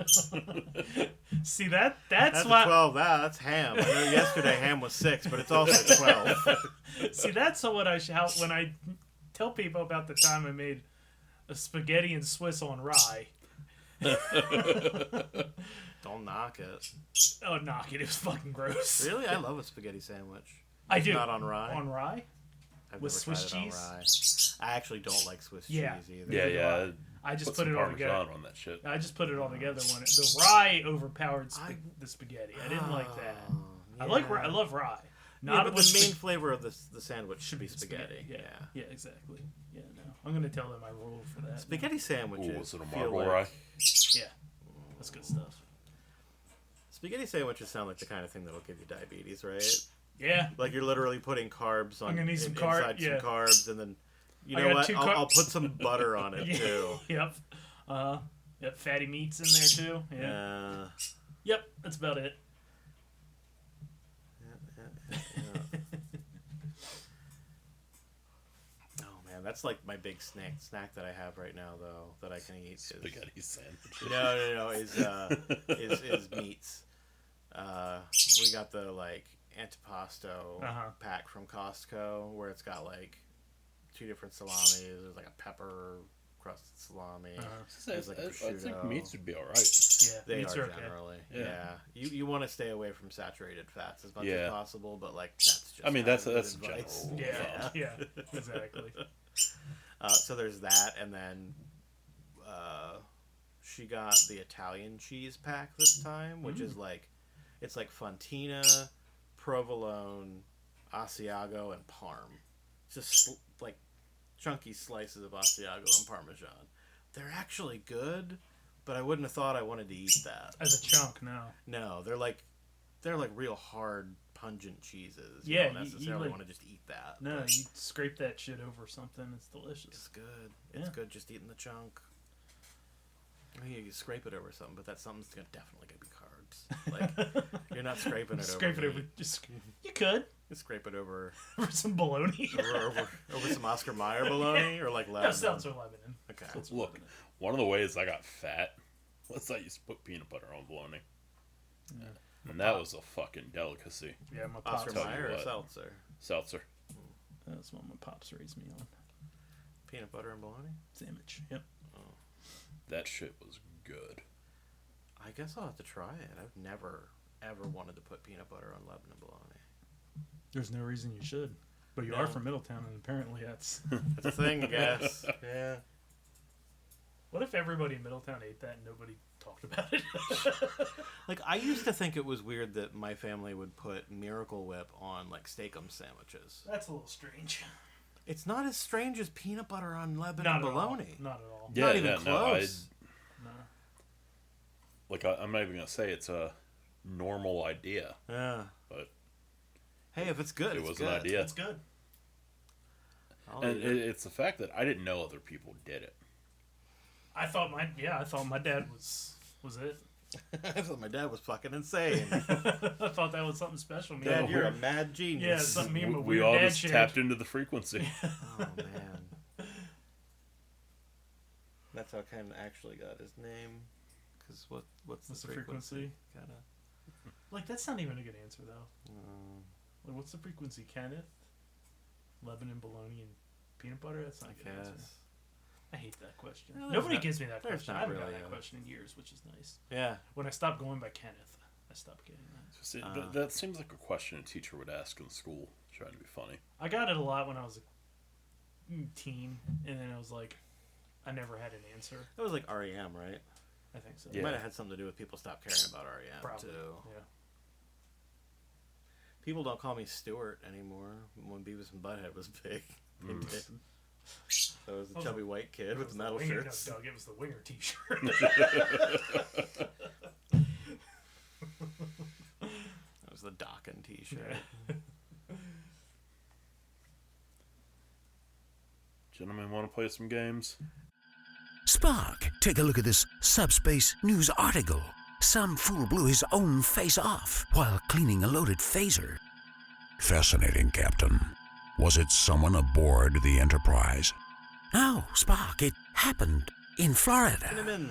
See, that's That's why. 12. That's ham. I know yesterday ham was 6, but it's also 12. See, that's what I shout when I tell people about the time I made a spaghetti and Swiss on rye. Don't knock it. Oh, knock it! It was fucking gross. Really? I love a spaghetti sandwich. I It's do. not on rye? On rye? I've with never Swiss tried it cheese? on rye. I actually don't like Swiss Yeah. cheese either. Yeah. I just Put put some it all Parmesan together. on that shit. I just put it all together when the rye overpowered the spaghetti. I didn't like that. I like rye. I love rye. Not but with the main sp- flavor of the sandwich should be spaghetti. Yeah, exactly. Yeah, no. I'm gonna tell them I roll for that. Spaghetti sandwiches. Ooh, was it a feel marble like- rye? Yeah, that's good stuff. Spaghetti sandwiches sound like the kind of thing that will give you diabetes, right? Yeah. Like you're literally putting carbs on. I'm gonna need some inside yeah. some carbs, and then you I know got what? 2 I'll put some butter on it too. Yep. Yep. Fatty meats in there too. Yeah. Yeah. Yep. That's about it. Oh man, that's like my big snack that I have right now, though, that I can eat. Spaghetti sandwich. No. Is meats. We got the like antipasto pack from Costco where it's got like 2 different salamis. There's like a pepper crusted salami. There's like I think prosciutto. meats would be alright. Yeah. They meats are okay. generally. Yeah. Yeah. You want to stay away from saturated fats as much Yeah. as possible, but like that's just. I mean, kind that's of that's good advice. general. Yeah. Yeah. Exactly. So there's that, and then she got the Italian cheese pack this time, which is like, it's like Fontina, provolone, Asiago, and Parm. It's just like chunky slices of Asiago and Parmesan. They're actually good, but I wouldn't have thought I wanted to eat that. As a chunk, no. No, they're like real hard pungent cheeses. Yeah, You don't you necessarily like- want to just eat that. No, but you scrape that shit over something. It's delicious. it's good. It's Yeah. good just eating the chunk. I mean, you scrape it over something, but that something's definitely gonna be carbs. Like you're not scraping it Scrape over. it over. meat. Just you could You scrape it over for some bologna. over some Oscar Mayer bologna or like No, Lebanon. Seltzer Lebanon. Okay. Seltzer Look, Lebanon. one of the ways I got fat was I used to put peanut butter on bologna. And that was a fucking delicacy. Yeah, my pops. Oscar tell you Mayer or what. seltzer? Seltzer. That's what my pops raised me on. Peanut butter and bologna? Sandwich. Yep. That shit was good. I guess I'll have to try it. I've never ever wanted to put peanut butter on Lebanon bologna. There's no reason you should, but you No. are from Middletown, and apparently that's. That's a thing, I guess. Yeah. What if everybody in Middletown ate that and nobody talked about it? Like I used to think it was weird that my family would put Miracle Whip on like steak-um sandwiches. That's a little strange. It's not as strange as peanut butter on Lebanon Not at all. bologna. Not at all. Not even close. No. I'm not even gonna say it's a normal idea, Yeah. but Hey, if it's good, it it's was good. an idea. It's good. I'll And eat it. it's the fact that I didn't know other people did it. I thought my dad was it. I thought my dad was fucking insane. I thought that was something special. Me Dad, and you're a weird- mad yeah, genius. something me and my We weird all dad just shared. tapped into the frequency. Oh man, that's how Ken actually got his name. Cause what's What's the the frequency? Kinda. Like that's not even a good answer though. Like, what's the frequency, Kenneth? Lebanon, bologna, and peanut butter. That's not a I good answer. guess. I hate that question. No, there's Nobody not- gives me that there's question. not I haven't really gotten that a- question in years, which is nice. Yeah. When I stopped going by Kenneth, I stopped getting that. See, that seems like a question a teacher would ask in school, trying to be funny. I got it a lot when I was a teen, and then I was like, I never had an answer. That was like REM, right? I think so. It Yeah. might have had something to do with people stopped caring about REM Probably. too. Yeah. People don't call me Stuart anymore. When Beavis and Butthead was big, they did. So it was the was chubby white kid with the metal winger, shirts. No, Doug, it was the winger T-shirt. That was the Dokken T-shirt. Gentlemen, want to play some games? Spark, take a look at this subspace news article. Some fool blew his own face off while cleaning a loaded phaser. Fascinating, Captain. Was it someone aboard the Enterprise? No, Spark, it happened in Florida. Put him in.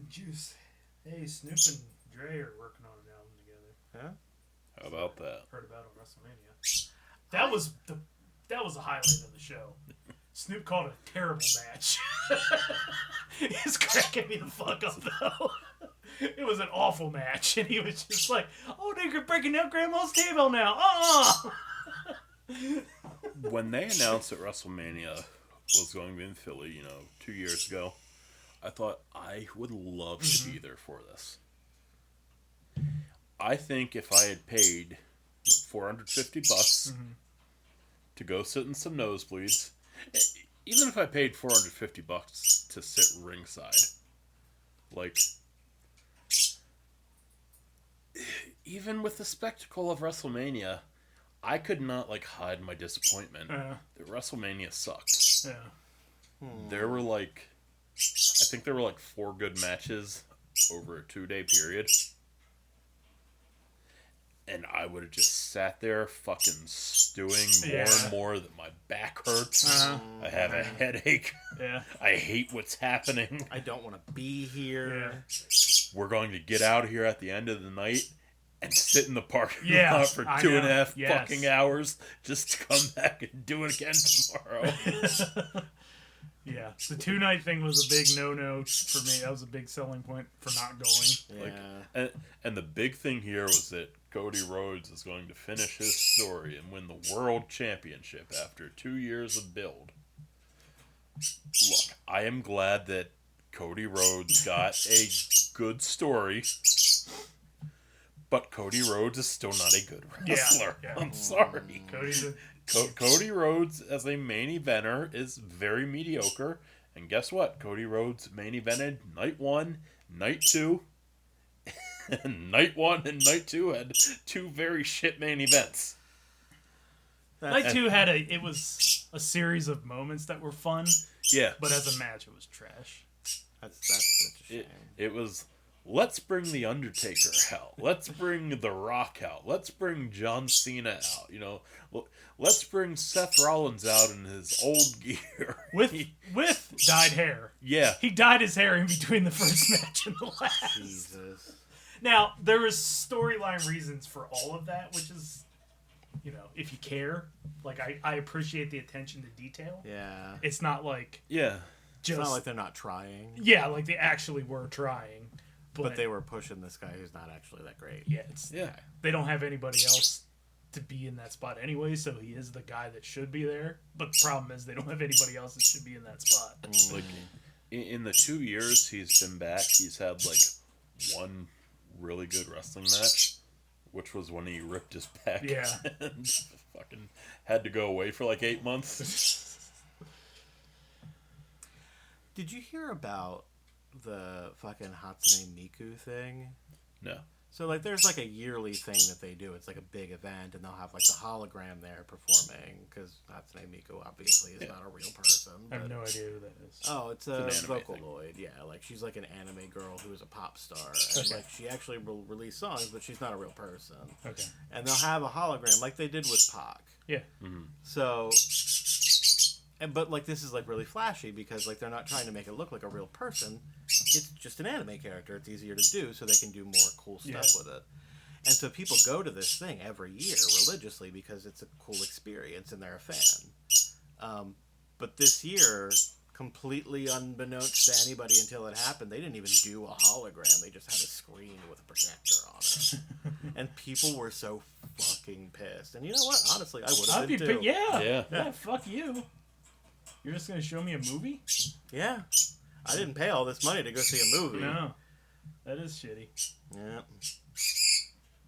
Juice. Hey, Snoop and Dre are working on an album together. Huh? How about that? Heard about it on WrestleMania. That was a highlight of the show. Snoop called it a terrible match. He's cracking me the fuck up though. It was an awful match, and he was just like, "Oh, they're breaking down Grandma's table now." When they announced that WrestleMania was going to be in Philly, 2 years ago, I thought I would love to be there for this. I think if I had paid $450 to go sit in some nosebleeds, even if I paid $450 to sit ringside, like, even with the spectacle of WrestleMania, I could not hide my disappointment that WrestleMania sucked. Yeah. There were I think there were 4 good matches over a 2-day period. And I would have just sat there fucking stewing more and more that my back hurts. I have a headache. Yeah. I hate what's happening. I don't want to be here. We're going to get out of here at the end of the night and sit in the parking Yeah, lot for I 2.5 know. Yes. fucking hours just to come back and do it again tomorrow. Yeah. The 2-night thing was a big no-no for me. That was a big selling point for not going. Yeah. And the big thing here was that Cody Rhodes is going to finish his story and win the World Championship after 2 years of build. Look, I am glad that Cody Rhodes got a good story, but Cody Rhodes is still not a good wrestler. Yeah. I'm sorry. Cody's Cody Rhodes as a main eventer is very mediocre, and guess what? Cody Rhodes main evented night 1, night 2, And night 1 and night 2 had 2 very shit main events. Night 2 had it was a series of moments that were fun, Yeah. but as a match, it was trash. That's such a shame. It was, let's bring The Undertaker out. Let's bring The Rock out. Let's bring John Cena out. You know, let's bring Seth Rollins out in his old gear. With dyed hair. Yeah. He dyed his hair in between the first match and the last. Jesus. Now, there was storyline reasons for all of that, which is, you know, if you care, like, I appreciate the attention to detail. Yeah. It's not like... Yeah. Just, It's not like they're not trying. Yeah, like they actually were trying. But they were pushing this guy who's not actually that great. Yeah, Yeah. They don't have anybody else to be in that spot anyway, so he is the guy that should be there. But the problem is they don't have anybody else that should be in that spot. Like, in the 2 years he's been back, he's had, like, 1 really good wrestling match, which was when he ripped his back. Yeah. And fucking had to go away for, like, 8 months. Did you hear about the fucking Hatsune Miku thing? No. So, like, there's, like, a yearly thing that they do. It's, like, a big event, and they'll have, like, the hologram there performing, because Hatsune Miku, obviously, is not a real person. I have but- no idea who that is. Oh, it's an a anime Vocaloid. Yeah, like, she's, like, an anime girl who is a pop star. And, like, she actually will release songs, but she's not a real person. Okay. And they'll have a hologram, like they did with Pac. Yeah. So... But, like, this is, like, really flashy because, like, they're not trying to make it look like a real person. It's just an anime character. It's easier to do so they can do more cool stuff with it. And so people go to this thing every year religiously because it's a cool experience and they're a fan. But this year, completely unbeknownst to anybody until it happened, they didn't even do a hologram. They just had a screen with a projector on it. And people were so fucking pissed. And you know what? Honestly, I would have I'd been be too. yeah, fuck you. You're just gonna show me a movie? Yeah. I didn't pay all this money to go see a movie. No. That is shitty. Yeah.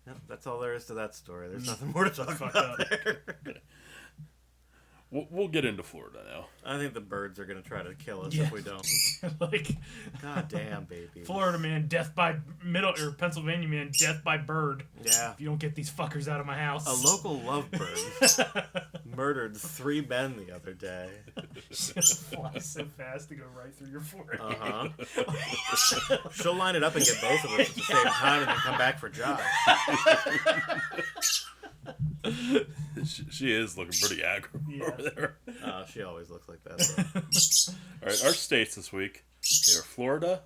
Yep, that's all there is to that story. There's nothing more to talk Fucked about up. there. We'll get into Florida now. I think the birds are going to try to kill us Yeah. if we don't. Like, God damn, baby. Florida man, death by or Pennsylvania man, death by bird. Yeah. If you don't get these fuckers out of my house. A local lovebird murdered 3 men the other day. Fly so fast to go right through your forehead. Uh-huh. She'll line it up and get both of us at the same time and then come back for Josh. She is looking pretty aggro over there. She always looks like that, though. All right, our states this week, they are Florida,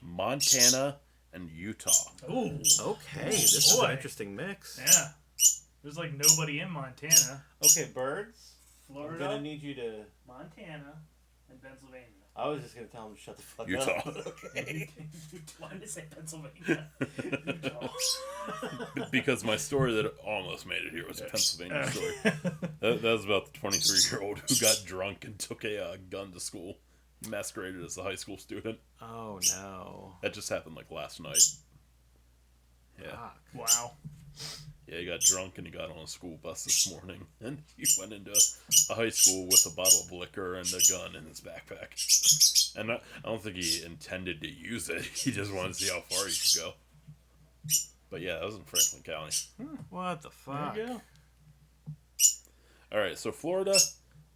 Montana, and Utah. Ooh. Okay, this is Boy. an interesting mix. Yeah. There's like nobody in Montana. Okay, birds. Florida, I'm going to need you to... Montana, and Pennsylvania. I was just going to tell him to shut the fuck Utah. up. Okay. Why did I say Pennsylvania? Utah. Because my story that almost made it here was a Pennsylvania story. That was about the 23-year-old who got drunk and took a gun to school. He masqueraded as a high school student. Oh, no. That just happened like last night. Yeah. Fuck. Wow. Yeah, he got drunk and he got on a school bus this morning. And he went into a high school with a bottle of liquor and a gun in his backpack. And I don't think he intended to use it. He just wanted to see how far he could go. But yeah, that was in Franklin County. What the fuck? There you go. Alright, so Florida,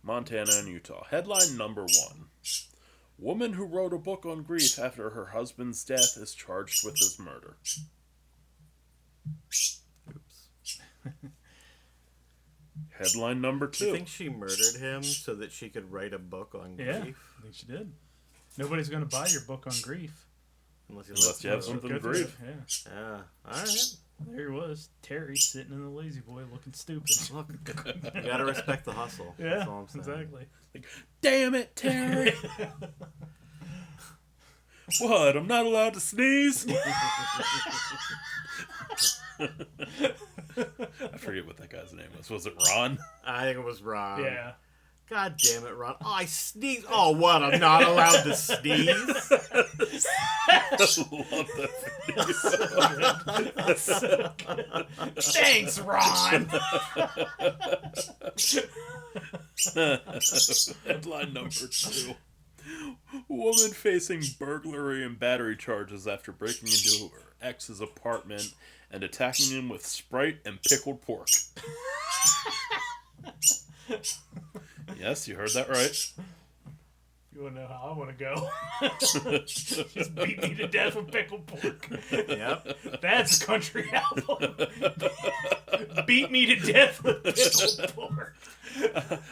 Montana, and Utah. Headline number 1. Woman who wrote a book on grief after her husband's death is charged with his murder. Oops. Headline number Do you 2. think she murdered him so that she could write a book on Yeah, grief? I think she did. Nobody's gonna buy your book on grief. Unless you have something to Go grieve. through it, Yeah. Yeah. Alright. There he was, Terry, sitting in the lazy boy, looking stupid. Look, you gotta respect the hustle. Yeah, That's all I'm saying. exactly. Damn it, Terry! What? I'm not allowed to sneeze? I forget what that guy's name was. Was it Ron? I think it was Ron. Yeah. God damn it, Ron. Oh, I sneezed. Oh, what? I'm not allowed to sneeze? I love that video. Thanks, Ron. Headline number 2. Woman facing burglary and battery charges after breaking into her ex's apartment and attacking him with Sprite and pickled pork. Yes, you heard that right. You want to know how I want to go? Just beat me to death with pickled pork. Yep. That's a country album. Beat me to death with pickled pork.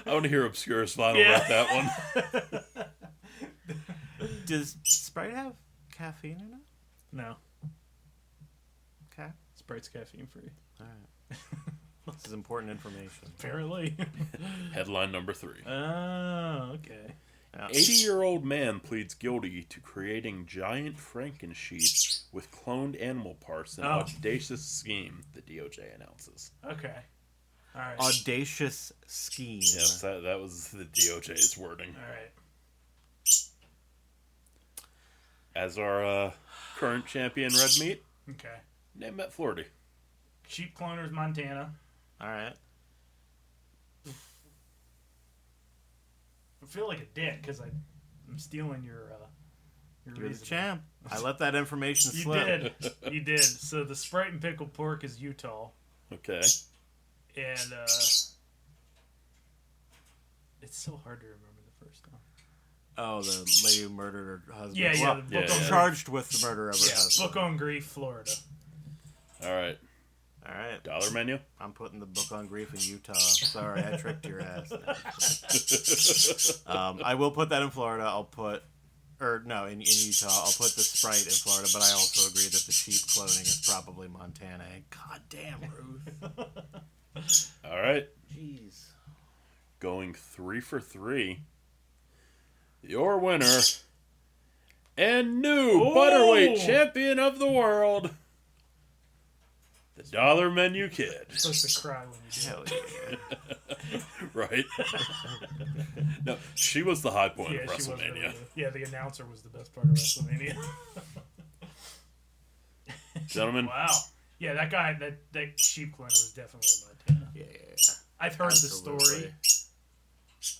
I want to hear Obscure's vinyl Yeah. rap that one. Does Sprite have caffeine in it? No, Okay. Sprite's caffeine free. All right. This is important information. Apparently. Headline number 3. Oh, okay. Yeah. 80-year-old man pleads guilty to creating giant Franken-sheets with cloned animal parts in Oh. audacious scheme, the DOJ announces. Okay. All right. Audacious scheme. Yes, that was the DOJ's wording. All right. As our current champion, Red Meat, Okay. name Matt Flaherty. Sheep cloners, Montana. All right. I feel like a dick because I'm stealing your You're the reasoning. champ. I let that information You slip. did. You did. So the Sprite and pickled pork is Utah. Okay. And it's so hard to remember the first one. Oh, the lady who murdered her husband. Yeah, yeah, Well, the book Yeah, on yeah. charged with the murder of her Yeah, husband. Book on Grief, Florida. All right. All right. Dollar menu? I'm putting the book on grief in Utah. Sorry, I tricked your ass. I will put that in Florida. In Utah. I'll put the Sprite in Florida, but I also agree that the sheep cloning is probably Montana. God damn, Ruth. All right. Jeez. Going 3 for 3. Your winner and new Butterweight Champion of the World, the Dollar Menu Kid. You're supposed to cry when you do it. Hell yeah. Right? No, she was the high point of Yeah, she was really WrestleMania. good. The announcer was the best part of WrestleMania. Gentlemen, Wow. Yeah, that guy, that sheep cleaner was definitely in Montana. Yeah. I've heard the Absolutely. story.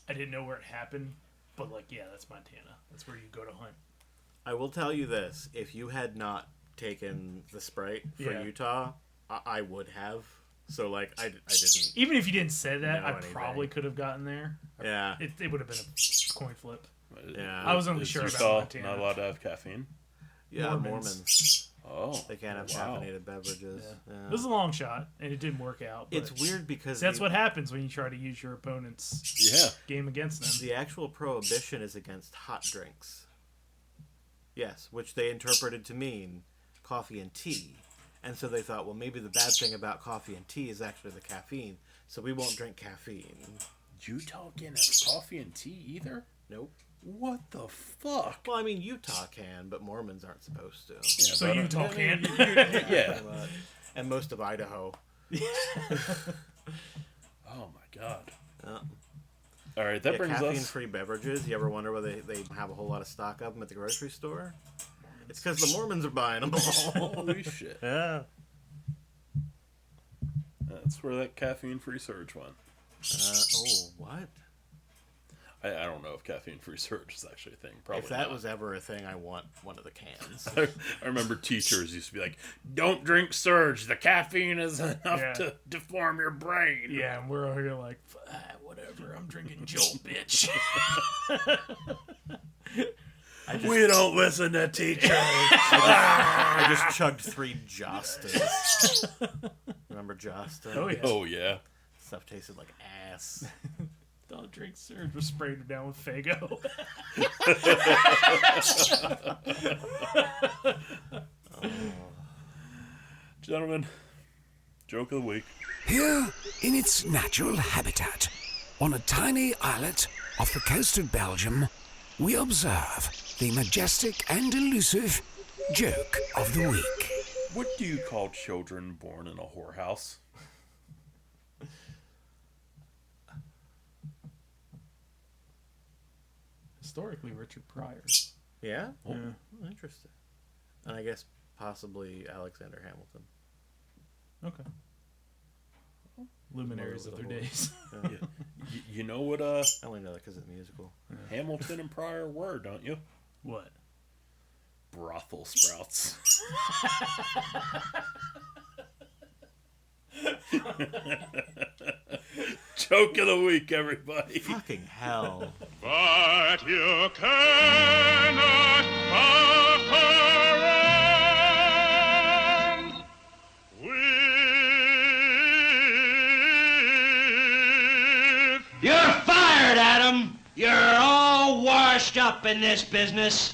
I didn't know where it happened, but that's Montana. That's where you go to hunt. I will tell you this: if you had not taken the Sprite for Yeah. Utah, I would have. So I didn't. Even if you didn't say that, know I anything. probably could have gotten there. Yeah. It would have been a coin flip. Yeah. I was only is sure about Utah Montana. not allowed to have caffeine? Yeah, Mormons. Mormons. Oh. They can't have wow. caffeinated beverages. Yeah. Yeah. It was a long shot, and it didn't work out. But It's weird because that's what happens when you try to use your opponent's Yeah. game against them. the actual prohibition is against hot drinks. Yes, which they interpreted to mean coffee and tea. And so they thought, well, maybe the bad thing about coffee and tea is actually the caffeine, so we won't drink caffeine. Utah can't have coffee and tea either? Nope. What the fuck? Well, I mean, Utah can, but Mormons aren't supposed to. Yeah, So but, Utah I mean, can. Yeah. And most of Idaho. Oh my god. Yeah. All right, that brings us. Caffeine-free beverages. You ever wonder why they have a whole lot of stock of them at the grocery store? It's because the Mormons are buying them all. Holy shit. Yeah. That's where that caffeine-free surge went. What? I don't know if caffeine-free surge is actually a thing. Probably If that not. was ever a thing, I want one of the cans. I remember teachers used to be like, "Don't drink surge. The caffeine is enough Yeah. to deform your brain." Yeah, and we're over here like, whatever, I'm drinking Jolt, bitch. We don't listen to teachers. I just chugged 3 Jostas. Remember Josta? Oh, yeah. Oh yeah. Stuff tasted like ass. Don't drink Surge. We're spraying her down with Fago. Gentlemen, joke of the week. Here, in its natural habitat, on a tiny islet off the coast of Belgium, we observe the majestic and elusive joke of the week. What do you call children born in a whorehouse? Historically, Richard Pryor. Yeah? Oh. Yeah. Interesting. And I guess possibly Alexander Hamilton. Okay. Luminaries of their days. You know what I only know that because of the musical. Hamilton and Pryor were, don't you? What? Brothel sprouts. Joke of the week, everybody. Fucking hell. But you cannot fuck around with... You're fired, Adam. You're all washed up in this business.